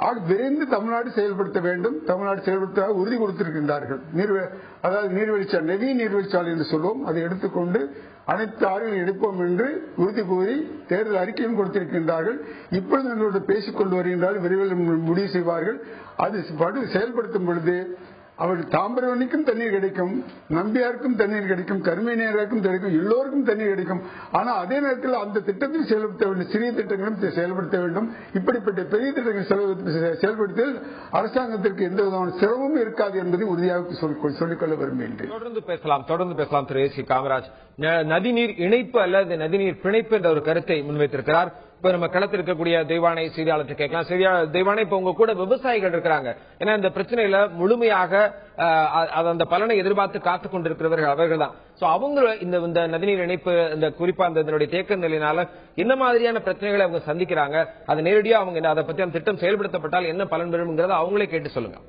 ஆக விரைந்து தமிழ்நாடு செயல்படுத்த வேண்டும். தமிழ்நாடு செயல்படுத்த உறுதி கொடுத்திருக்கின்றார்கள். அதாவது நீர்வழிச்சாலை, நவீன நீர்வழிச்சாலை என்று சொல்லுவோம், அதை எடுத்துக்கொண்டு அனைத்து ஆறுகளையும் எடுப்போம் என்று உறுதி கூறி தேர்தல் அறிக்கையும் கொடுத்திருக்கின்றார்கள். இப்பொழுது எங்களோடு பேசிக் கொண்டு வருகின்றார்கள். விரைவில் முடிவு செய்வார்கள். அது செயல்படுத்தும் பொழுது அவர்கள் தாமிரபரணிக்கும் தண்ணீர் கிடைக்கும், நம்பியாருக்கும் தண்ணீர் கிடைக்கும், கருமேனியாருக்கும் கிடைக்கும், எல்லோருக்கும் தண்ணீர் கிடைக்கும். ஆனால் அதே நேரத்தில் அந்த திட்டத்தில் செயல்படுத்த வேண்டும், சிறிய திட்டங்களும் செயல்படுத்த வேண்டும். இப்படிப்பட்ட பெரிய திட்டங்கள் செயல்படுத்தல் அரசாங்கத்திற்கு எந்த விதமான சிரமமும் இருக்காது என்பதை உறுதியாக சொல்லிக்கொள்ள விரும்புகின்றேன். தொடர்ந்து பேசலாம் திரு சி காமராஜ். நதிநீர் இணைப்பு அல்லது நதிநீர் பிணைப்பு என்ற ஒரு கருத்தை முன்வைத்திருக்கிறார். இப்ப நம்ம களத்தில் இருக்கக்கூடிய தெய்வானை செய்தியாளர் கேட்கலாம். தெய்வானை, இப்ப உங்க கூட விவசாயிகள் இருக்கிறாங்க. ஏன்னா இந்த பிரச்சனையில முழுமையாக அந்த பலனை எதிர்பார்த்து காத்துக் கொண்டிருக்கிறவர்கள் அவர்கள் தான். அவங்க இந்த நதிநீர் இணைப்பு, இந்த குறிப்பா இதனுடைய தேக்க நிலையினால என்ன மாதிரியான பிரச்சனைகளை அவங்க சந்திக்கிறாங்க, அது நேரடியா அவங்க அதை பத்தி அந்த திட்டம் செயல்படுத்தப்பட்டால் என்ன பலன் பெறும்ங்கிறத அவங்களே கேட்டு சொல்லுங்க.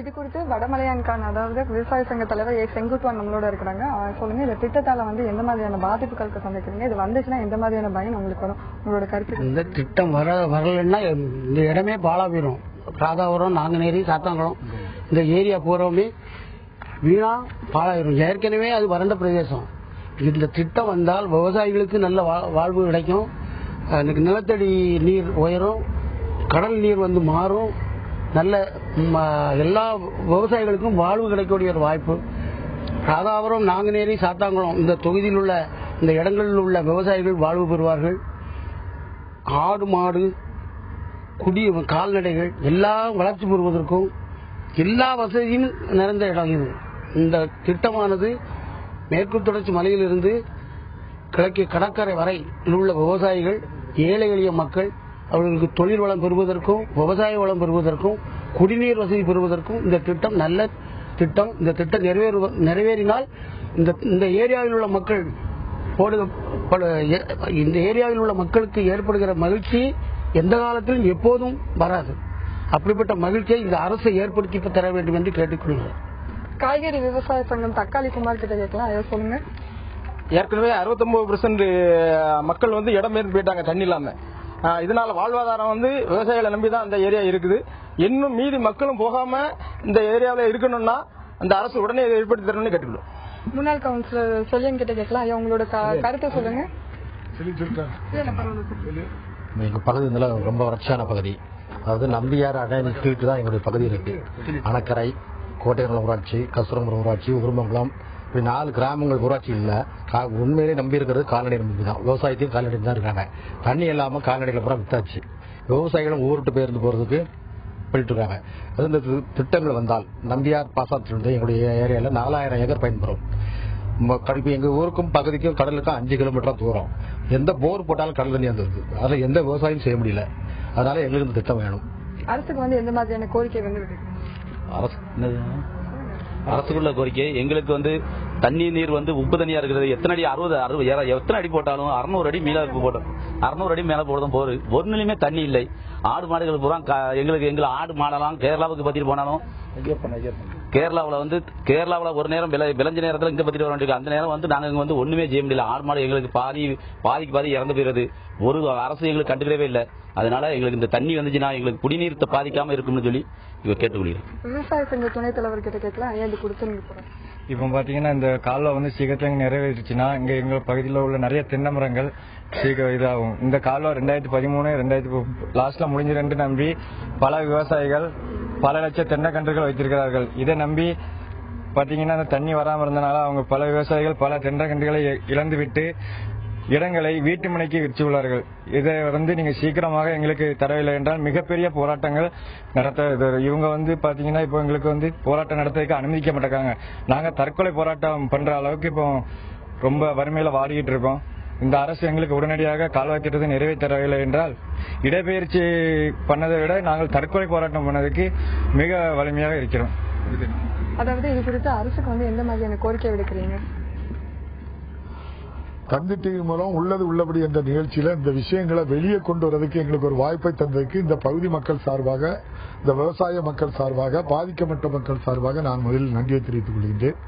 இது குறித்து வடமலையான்கான், அதாவது விவசாய சங்க தலைவர் செங்குட்டுவான் நம்மளோட இருக்கிறாங்க. சொல்லுங்க, இந்த திட்டத்தால எந்த மாதிரியான பாதிப்புகளுக்கு சந்திக்கிறீங்க, இது வந்துச்சுன்னா எந்த மாதிரியான பயன் உங்களுக்கு வரும், உங்களோட கருத்து? இந்த திட்டம் வரலன்னா இந்த இடமே பாலா போயிடும். ராதாபுரம், நாங்குநேரி, சாத்தாங்குளம் இந்த ஏரியா பூராவுமே வீணா பாலாயிரும். ஏற்கனவே அது வறண்ட பிரதேசம். இந்த திட்டம் வந்தால் விவசாயிகளுக்கு நல்ல வாழ்வு கிடைக்கும். நிலத்தடி நீர் உயரும், கடல் நீர் மாறும், நல்ல எல்லா விவசாயிகளுக்கும் வாழ்வு கிடைக்கக்கூடிய ஒரு வாய்ப்பு. ராதாபுரம், நாங்குநேரி, சாத்தாங்குளம் இந்த தொகுதியில் உள்ள இந்த இடங்களில் உள்ள விவசாயிகள் வாழ்வு பெறுவார்கள். ஆடு மாடு கால்நடைகள் எல்லாம் வளர்ச்சி பெறுவதற்கும் எல்லா வசதியும் நிறைந்த இடம் இது. இந்த திட்டமானது மேற்கு தொடர்ச்சி மலையிலிருந்து கிழக்கு கடற்கரை வரை உள்ள விவசாயிகள், ஏழை எளிய மக்கள் அவர்களுக்கு தொழில் வளம் பெறுவதற்கும், விவசாய வளம் பெறுவதற்கும், குடிநீர் வசதி பெறுவதற்கும் இந்த திட்டம் நல்ல திட்டம். இந்த திட்டம் நிறைவேறினால் இந்த ஏரியாவில் உள்ள மக்கள் இந்த ஏரியாவில் உள்ள மக்களுக்கு ஏற்படுகிற மகிழ்ச்சி எந்த காலத்திலும் எப்போதும் வராது. அப்படிப்பட்ட மகிழ்ச்சியை இந்த அரசு ஏற்படுத்தி தர வேண்டும் என்று கேட்டுக்கொள்கிறேன். காய்கறி விவசாய சங்கம் தக்காளி குமார் கிட்ட கேட்கலாம், அதை சொல்லுங்க. ஏற்கனவே 69% மக்கள் இடம்பெயர்ந்து போயிட்டாங்க தண்ணி இல்லாம. இதனால வாழ்வாதாரம் விவசாயிகளை நம்பிதான் அந்த ஏரியா இருக்குது. இன்னும் மீதி மக்களும் போகாம இந்த ஏரியாவில் இருக்கணும்னா அந்த அரசு உடனே ஏற்படுத்தி தரணும்னு கேட்டுக்கணும். முன்னாள் கவுன்சிலர் செல்லியன் கிட்ட கேட்கலாம், ஐயா உங்களோட கருத்தை சொல்லுங்க. எங்க பகுதி ரொம்ப வறட்சியான பகுதி. அதாவது நம்பியார் அணை நிறுத்திட்டு தான் எங்களுடைய பகுதி இருக்கு. அணக்கரை, கோட்டையங்குளம் ஊராட்சி, கஸ்தூரங்குளம் ஊராட்சி, உருமங்குளம், இப்படி 4 கிராமங்கள் ஊராட்சி இல்ல. உண்மையிலே நம்பி இருக்கிறது கால்நடை நம்பி தான். விவசாயத்தையும் கால்நடை தான் இருக்காங்க. தண்ணி இல்லாம கால்நடைகளை பூரா வித்தாச்சு. விவசாயிகளும் ஊருட்டு பேருந்து போறதுக்கு போயிட்டு இருக்காங்க. அது இந்த திட்டங்கள் வந்தால் நம்பியார் பாசனத்திலிருந்து எங்களுடைய ஏரியால 4000 ஏக்கர் பயன்பெறும். எங்க ஊருக்கும் பகுதிக்கும் கடலுக்கும் 5 கிலோமீட்டர் தூரம். எந்த போர் போட்டாலும் கடல் தண்ணி வந்துருக்கு. அதுல எந்த விவசாயம் செய்ய முடியல. அதனால எங்களுக்கு இந்த திட்டம் வேணும். அரசுக்கு எந்த மாதிரியான கோரிக்கை அரசுக்குள்ள கோரிக்கை எங்களுக்கு தண்ணி நீர் உப்பு தண்ணியா இருக்கிறது. எத்தனை அடி 60 எத்தனை அடி போட்டாலும் 600 அடி மேல போட்டோம். 600 அடி மேல போடுறதும் போரு. ஒரு நிலையுமே தண்ணி இல்லை. ஆடு மாடுகள் பூரா எங்களை ஆடு மாடலாம் கேரளாவுக்கு பத்திட்டு போனாலும் கேரளாவில் ஒரு நேரம் விளைஞ்ச நேரத்தில் இங்க பத்திட்டு வர அந்த நேரம் நாங்க ஒண்ணுமே செய்ய முடியல. ஆடு மாடு எங்களுக்கு பாதிக்கு இறந்து போயிருது. ஒரு அரசு எங்களுக்கு கண்டுக்கவே இல்லை. அதனால எங்களுக்கு இந்த தண்ணி வந்துச்சுன்னா எங்களுக்கு குடிநீர் பாதிக்காம இருக்கும்னு சொல்லி கேட்டுக்கொள்கிறேன். விவசாய சங்க துணைத் தலைவர் கிட்ட கேட்கலாம், ஏன் கொடுத்து இப்ப பாத்தீங்கன்னா இந்த கால்வா சீக்கிரத்துல நிறைவேறிச்சுன்னா இங்க எங்க பகுதியில் உள்ள நிறைய தென்னை மரங்கள் சீக்கிரம் இதாகும். இந்த கால்வா 2013 லாஸ்ட்ல முடிஞ்சிருந்து நம்பி பல விவசாயிகள் பல லட்சம் தென்னை கன்றுகள் வைத்திருக்கிறார்கள். இதை நம்பி பாத்தீங்கன்னா அந்த தண்ணி வராம இருந்தனால அவங்க பல விவசாயிகள் பல தென்னை கன்றுகளை இழந்து விட்டு இடங்களை வீட்டு மனைக்கு விற்றுள்ளார்கள். இதை நீங்க சீக்கிரமாக எங்களுக்கு தரவில்லை என்றால் மிகப்பெரிய போராட்டங்கள் நடத்த இவங்க பாத்தீங்கன்னா இப்போ எங்களுக்கு போராட்டம் நடத்துறதுக்கு அனுமதிக்க மாட்டாங்க. நாங்க தற்கொலை போராட்டம் பண்ற அளவுக்கு இப்போ ரொம்ப வறுமையில வாடிக்கிட்டு இருக்கோம். இந்த அரசு எங்களுக்கு உடனடியாக கால்வாய் திட்டத்தை நிறைவேற்றவில்லை என்றால் இடப்பெயர்ச்சி பண்ணதை விட நாங்கள் தற்கொலை போராட்டம் பண்ணதுக்கு மிக வலிமையாக இருக்கிறோம். அதாவது இது குறித்து அரசுக்கு வந்து எந்த மாதிரியான கோரிக்கை விடுக்கிறீங்க? தந்தி டிவி மூலம் உள்ளது உள்ளபடி என்ற நிகழ்ச்சியில இந்த விஷயங்களை வெளியே கொண்டு வரதுக்கு எங்களுக்கு ஒரு வாய்ப்பை தந்ததுக்கு இந்த பகுதி மக்கள் சார்பாக, இந்த விவசாய மக்கள் சார்பாக, பாதிக்கப்பட்ட மக்கள் சார்பாக நான் முதலில் நன்றியை தெரிவித்துக் கொள்கின்றேன்.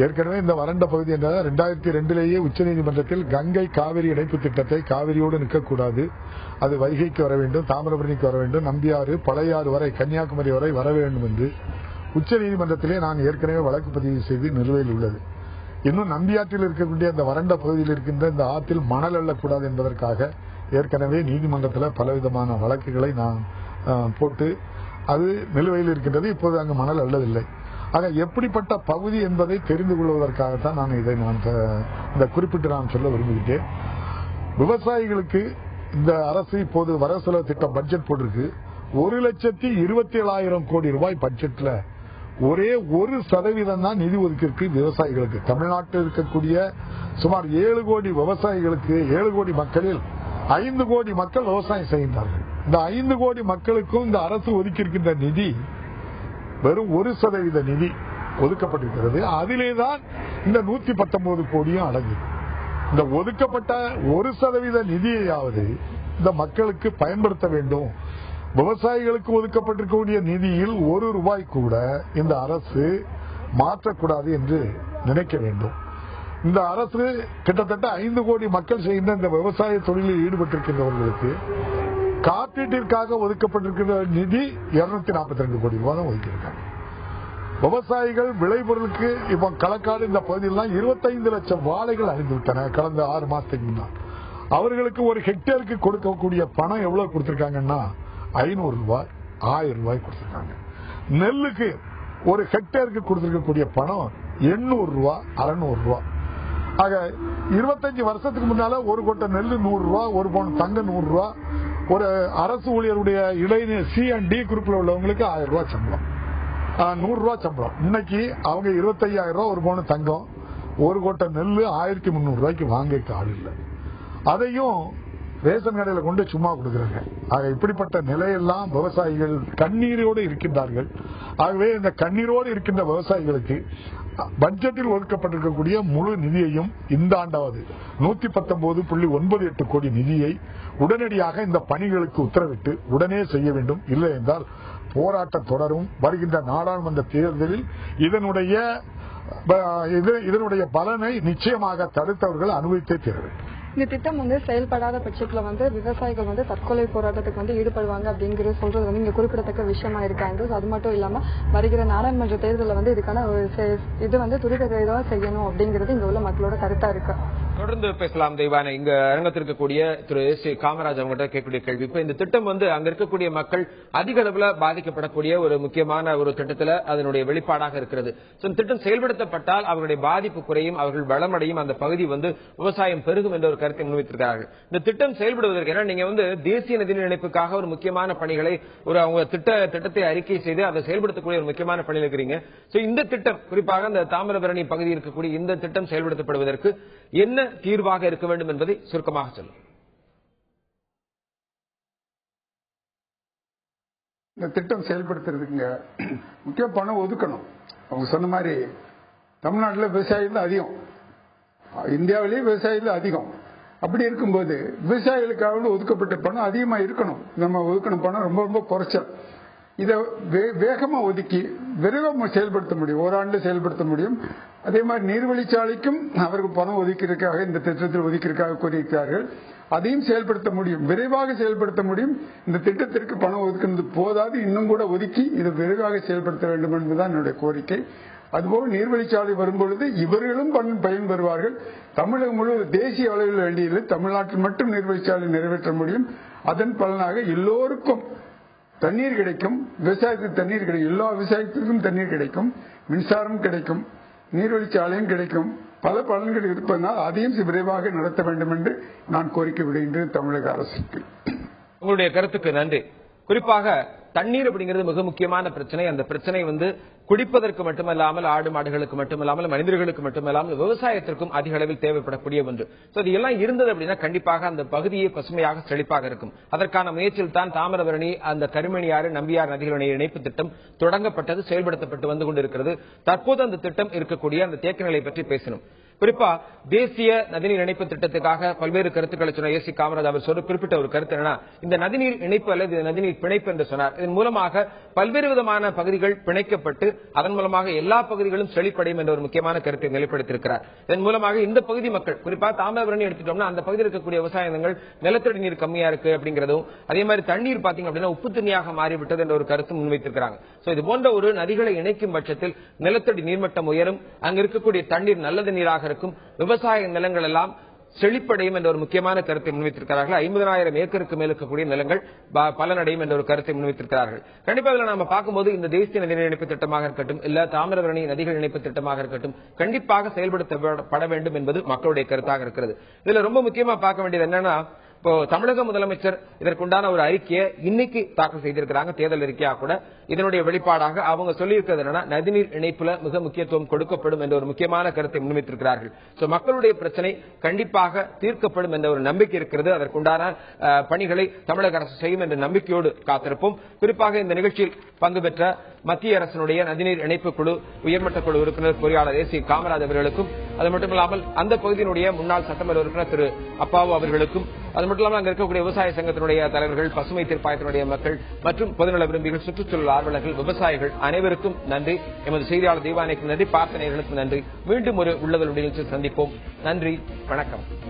ஏற்கனவே இந்த வறண்ட பகுதி என்ற 2002லேயே உச்சநீதிமன்றத்தில் கங்கை காவிரி இணைப்பு திட்டத்தை காவிரியோடு நிற்கக்கூடாது, அது வைகைக்கு வர வேண்டும், தாமிரபரணிக்கு வர வேண்டும், நம்பியாறு பழையாறு வரை கன்னியாகுமரி வரை வர வேண்டும் என்று உச்சநீதிமன்றத்திலே நான் ஏற்கனவே வழக்கு பதிவு செய்து நிலுவையில் உள்ளது. இன்னும் நம்பியாற்றில் இருக்கக்கூடிய அந்த வறண்ட பகுதியில் இருக்கின்ற இந்த ஆற்றில் மணல் அள்ளக்கூடாது என்பதற்காக ஏற்கனவே நீதிமன்றத்தில் பலவிதமான வழக்குகளை நான் போட்டு அது நிலுவையில் இருக்கின்றது. இப்போது அங்கு மணல் அள்ளவில்லை. ஆக எப்படிப்பட்ட பகுதி என்பதை தெரிந்து கொள்வதற்காகத்தான் நான் இதை இந்த குறிப்பிட்டு நான் சொல்ல விரும்புகிறேன். விவசாயிகளுக்கு இந்த அரசு இப்போது வரவு செலவு திட்டம் பட்ஜெட் போட்டிருக்கு. 1,27,000 கோடி ரூபாய் பட்ஜெட்ல ஒரே 1% தான் நிதி ஒதுக்கியிருக்கு விவசாயிகளுக்கு. தமிழ்நாட்டில் இருக்கக்கூடிய சுமார் 7 கோடி விவசாயிகளுக்கு, 7 கோடி மக்களில் 5 கோடி மக்கள் விவசாயம் செய்கின்றார்கள். இந்த 5 கோடி மக்களுக்கும் இந்த அரசு ஒதுக்கியிருக்கின்ற நிதி வெறும் 1% நிதி ஒதுக்கப்பட்டிருக்கிறது. அதிலேதான் இந்த 119 கோடியும் அடங்கு. இந்த ஒதுக்கப்பட்ட 1% நிதியையாவது இந்த மக்களுக்கு பயன்படுத்த வேண்டும். விவசாயிகளுக்கு ஒதுக்கப்பட்டிருக்கக்கூடிய நிதியில் 1 ரூபாய் கூட இந்த அரசு மாற்றக்கூடாது என்று நினைக்க வேண்டும். இந்த அரசு கிட்டத்தட்ட 5 கோடி மக்கள் செய்கின்ற இந்த விவசாய தொழிலில் ஈடுபட்டிருக்கின்றவர்களுக்கு காப்பீட்டிற்காக ஒதுக்கப்பட்டிருக்கிற நிதி 242 கோடி ரூபாய் தான் ஒதுக்கியிருக்காங்க. விவசாயிகள் விளைபொருளுக்கு இப்ப களக்காடு இந்த பகுதியில் 25 லட்சம் வாழைகள் அழிந்துவிட்டன கடந்த 6 மாசத்துக்கு முன்னால். அவர்களுக்கு ஒரு ஹெக்டேருக்கு கொடுக்கக்கூடிய பணம் எவ்வளவு கொடுத்திருக்காங்கன்னா 500 ரூபாய், 1000 ரூபாய் கொடுத்திருக்காங்க. நெல்லுக்கு ஒரு ஹெக்டேருக்கு கொடுத்திருக்கக்கூடிய பணம் 800 ரூபாய், 600 ரூபாய். ஆக 25 வருஷத்துக்கு முன்னால ஒரு கொட்டை நெல் 100 ரூபாய், ஒரு பவுன் தங்கம் 100 ரூபாய். ஒரு அரசு ஊழியருடைய இடைநிலை C&D குரூப்ல உள்ளவங்களுக்கு 1000 ரூபாய் சம்பளம், 100 ரூபாய் சம்பளம். இன்னைக்கு அவங்க 25,000 ரூபாய் ஒரு பவுன் தங்கம், ஒரு கொட்டை நெல் 1300 ரூபாய்க்கு வாங்க ஆள் இல்லை. அதையும் ரேஷன் கடையில் கொண்டு சும்மா கொடுக்குறாங்க. ஆக இப்படிப்பட்ட நிலையெல்லாம் விவசாயிகள் கண்ணீரோடு இருக்கின்றார்கள். ஆகவே இந்த கண்ணீரோடு இருக்கின்ற விவசாயிகளுக்கு பட்ஜெட்டில் ஒதுக்கப்பட்டிருக்கக்கூடிய முழு நிதியையும் இந்த ஆண்டாவது 119.98 கோடி நிதியை உடனடியாக இந்த பணிகளுக்கு உத்தரவிட்டு உடனே செய்ய வேண்டும். இல்லை என்றால் போராட்டம் தொடரும். வருகின்ற நாடாளுமன்ற தேர்தலில் இதனுடைய பலனை நிச்சயமாக தடுத்தவர்கள் அனுபவித்தே தீர வேண்டும். இந்த திட்டம் வந்து செயல்படாத பட்சத்துல வந்து விவசாயிகள் வந்து தற்கொலை போராட்டத்துக்கு வந்து ஈடுபடுவாங்க அப்படிங்கிற சொல்றது வந்து இங்க குறிப்பிடத்தக்க விஷயமா இருக்காங்க. அது மட்டும் இல்லாம வருகிற நாடாளுமன்ற தேர்தலில் வந்து இதுக்கான இது வந்து துரித செய்யணும் அப்படிங்கிறது இங்க உள்ள மக்களோட கருத்தா இருக்கு. தொடர்ந்து பேசலாம் தெய்வான. இங்க அரங்கத்தில் இருக்கக்கூடிய திரு S. காமராஜ் அவங்ககிட்ட கேட்கக்கூடிய கேள்வி, இப்ப இந்த திட்டம் வந்து அங்க இருக்கக்கூடிய மக்கள் அதிக அளவுல பாதிக்கப்படக்கூடிய ஒரு முக்கியமான ஒரு திட்டத்துல அதனுடைய வெளிப்பாடாக இருக்கிறது. இந்த திட்டம் செயல்படுத்தப்பட்டால் அவர்களுடைய பாதிப்பு குறையும், அவர்கள் வளமடையும், அந்த பகுதி வந்து விவசாயம் பெருகும் என்ற ஒரு கருத்தை முன்வைத்திருக்கிறார்கள். இந்த திட்டம் செயல்படுவதற்கு ஏன்னா நீங்க வந்து தேசிய நிதி இணைப்புக்காக ஒரு முக்கியமான பணிகளை அவங்க திட்டத்தை அறிக்கை செய்து அதை செயல்படுத்தக்கூடிய ஒரு முக்கியமான பணியில் இருக்கிறீங்க. இந்த திட்டம் குறிப்பாக இந்த தாமிரபரணி பகுதியில் இருக்கக்கூடிய இந்த திட்டம் செயல்படுத்தப்படுவதற்கு என்ன தீர்வாக இருக்க வேண்டும் என்பதை சுருக்கமாக சொல்லும். இந்த திட்டம் செயல்படுத்துறதுக்கு முக்கிய பணம் ஒதுக்கணும். அவங்க சொன்ன மாதிரி தமிழ்நாட்டில் விவசாயிகள் அதிகம், இந்தியாவிலேயே விவசாயிகள் அதிகம். அப்படி இருக்கும்போது விவசாயிகளுக்காக ஒதுக்கப்பட்ட பணம் அதிகமா இருக்கணும். நம்ம ஒதுக்கணும் பணம் ரொம்ப ரொம்ப குறைச்சல். இதை வேகமா ஒதுக்கி விரைவாக செயல்படுத்த முடியும், ஓராண்டு செயல்படுத்த முடியும். அதே மாதிரி நீர்வழிச்சாலைக்கும் அவருக்கு பணம் ஒதுக்கிறதுக்காக இந்த திட்டத்தில் ஒதுக்கிறதுக்காக கூறியிருக்கிறார்கள். அதையும் செயல்படுத்த முடியும், விரைவாக செயல்படுத்த முடியும். இந்த திட்டத்திற்கு பணம் ஒதுக்குறது போதாது, இன்னும் கூட ஒதுக்கி இதை விரைவாக செயல்படுத்த வேண்டும் என்பதுதான் என்னுடைய கோரிக்கை. அதுபோல் நீர்வழிச்சாலை வரும்பொழுது இவர்களும் பயன்பெறுவார்கள். தமிழகம் முழுவதும் தேசிய அளவில் வேண்டியது தமிழ்நாட்டில் மட்டும் நீர்வழிச்சாலை நிறைவேற்ற முடியும். அதன் பலனாக எல்லோருக்கும் தண்ணீர் கிடைக்கும், விவசாயத்துக்கு தண்ணீர் கிடைக்கும், எல்லா விவசாயத்துக்கும் தண்ணீர் கிடைக்கும், மின்சாரம் கிடைக்கும், நீர்வழிச்சாலையும் கிடைக்கும். பல பலன்கள் இருப்பதனால் அதையும் விரைவாக நடத்த வேண்டும் என்று நான் கோரிக்கை விடுகின்றேன் தமிழக அரசுக்கு. உங்களுடைய கருத்துக்கு நன்றி. குறிப்பாக தண்ணீர் அப்படிங்கிறது மிக முக்கியமான பிரச்சனை. அந்த பிரச்சனை குடிப்பதற்கு மட்டுமல்லாமல் ஆடு மாடுகளுக்கு மட்டுமல்லாமல் மனிதர்களுக்கு மட்டுமல்லாமல் விவசாயத்திற்கும் அதிக அளவில் தேவைப்படக்கூடிய ஒன்று. இது எல்லாம் இருந்தது அப்படின்னா கண்டிப்பாக அந்த பகுதியை பசுமையாக செழிப்பாக இருக்கும். அதற்கான முயற்சியில் தான் தாமிரபரணி அந்த கருமேனியாறு நம்பியார் நதிகளுடைய இணைப்பு திட்டம் தொடங்கப்பட்டது, செயல்படுத்தப்பட்டு வந்து கொண்டிருக்கிறது. தற்போது அந்த திட்டம் இருக்கக்கூடிய அந்த தேக்க நிலை பற்றி பேசணும். குறிப்பா தேசிய நதிநீர் இணைப்பு திட்டத்துக்காக பல்வேறு கருத்துக்களை சொன்ன ஏசி காமராஜ் அவர் குறிப்பிட்ட ஒரு கருத்து என்னன்னா, இந்த நதிநீர் இணைப்பு அல்லது நதிநீர் பிணைப்பு என்று சொன்னார். இதன் மூலமாக பல்வேறு விதமான பகுதிகள் பிணைக்கப்பட்டு அதன் மூலமாக எல்லா பகுதிகளும் செழிப்படையும் என்ற ஒரு முக்கியமான கருத்தை நிலைப்படுத்தியிருக்கிறார். இதன் மூலமாக இந்த பகுதி மக்கள், குறிப்பா தாமிரபரணி எடுத்துட்டோம்னா அந்த பகுதியில் இருக்கக்கூடிய விவசாயங்கள் நிலத்தடி நீர் கம்மியா இருக்கு அப்படிங்கிறதும், அதே மாதிரி தண்ணீர் பாத்தீங்க அப்படின்னா உப்பு தண்ணியாக மாறிவிட்டது என்ற ஒரு கருத்து முன்வைத்திருக்கிறாங்க. இது போன்ற ஒரு நதிகளை இணைக்கும் பட்சத்தில் நிலத்தடி நீர்மட்டம் உயரும், அங்க இருக்கக்கூடிய தண்ணீர் நல்லது நீராக இருக்கும், விவசாய நிலங்கள் எல்லாம் செழிப்படையும் என்ற ஒரு முக்கியமான கருத்தை முன்வைத்திருக்கிறார்கள். 50,000 ஏக்கருக்கு மேல் இருக்கக்கூடிய நிலங்கள் பலனடையும் என்ற ஒரு கருத்தை முன்வைத்திருக்கிறார்கள். கண்டிப்பாக இதில் நம்ம பார்க்கும்போது இந்த தேசிய நதிநீர் இணைப்பு திட்டமாக இருக்கட்டும், இல்ல தாமிரபரணி நதிகள் இணைப்பு திட்டமாக இருக்கட்டும், கண்டிப்பாக செயல்படுத்தப்பட வேண்டும் என்பது மக்களுடைய கருத்தாக இருக்கிறது. இதுல ரொம்ப முக்கியமா பார்க்க வேண்டியது என்னன்னா, இப்போ தமிழக முதலமைச்சர் இதற்குண்டான ஒரு அறிக்கையை இன்னைக்கு தாக்கல் செய்திருக்கிறாங்க, தேர்தல் அறிக்கையா கூட. இதனுடைய வெளிப்பாடாக அவங்க சொல்லியிருக்கிறது என்னன்னா, நதிநீர் இணைப்புல மிக முக்கியத்துவம் கொடுக்கப்படும் என்ற ஒரு முக்கியமான கருத்தை முன்வைத்திருக்கிறார்கள். மக்களுடைய பிரச்சனை கண்டிப்பாக தீர்க்கப்படும் என்ற ஒரு நம்பிக்கை இருக்கிறது. அதற்குண்டான பணிகளை தமிழக அரசு செய்யும் என்ற நம்பிக்கையோடு காத்திருப்போம். குறிப்பாக இந்த நிகழ்ச்சியில் பங்கு பெற்ற மத்திய அரசினுடைய நதிநீர் இணைப்பு குழு உயர்மட்ட குழு உறுப்பினர் பொறியாளர் ஏசி காமராஜ் அவர்களுக்கும், அது மட்டுமில்லாமல் அந்த பகுதியினுடைய முன்னாள் சட்டமன்ற உறுப்பினர் திரு அப்பாவு அவர்களுக்கும், அது மட்டும் இல்லாமல் அங்க இருக்கக்கூடிய விவசாய சங்கத்தினுடைய தலைவர்கள், பசுமை தீர்ப்பாயத்தினுடைய மக்கள் மற்றும் பொதுநல விரும்பிகள், சுற்றுச்சூழல் ஆர்வலர்கள், விவசாயிகள் அனைவருக்கும் நன்றி. எமது செய்தியாளர் தீவானைக்கு நன்றி, பார்த்த நேயர்களுக்கும் நன்றி. மீண்டும் ஒரு உள்ளதல் நிகழ்ச்சியில் சந்திப்போம். நன்றி, வணக்கம்.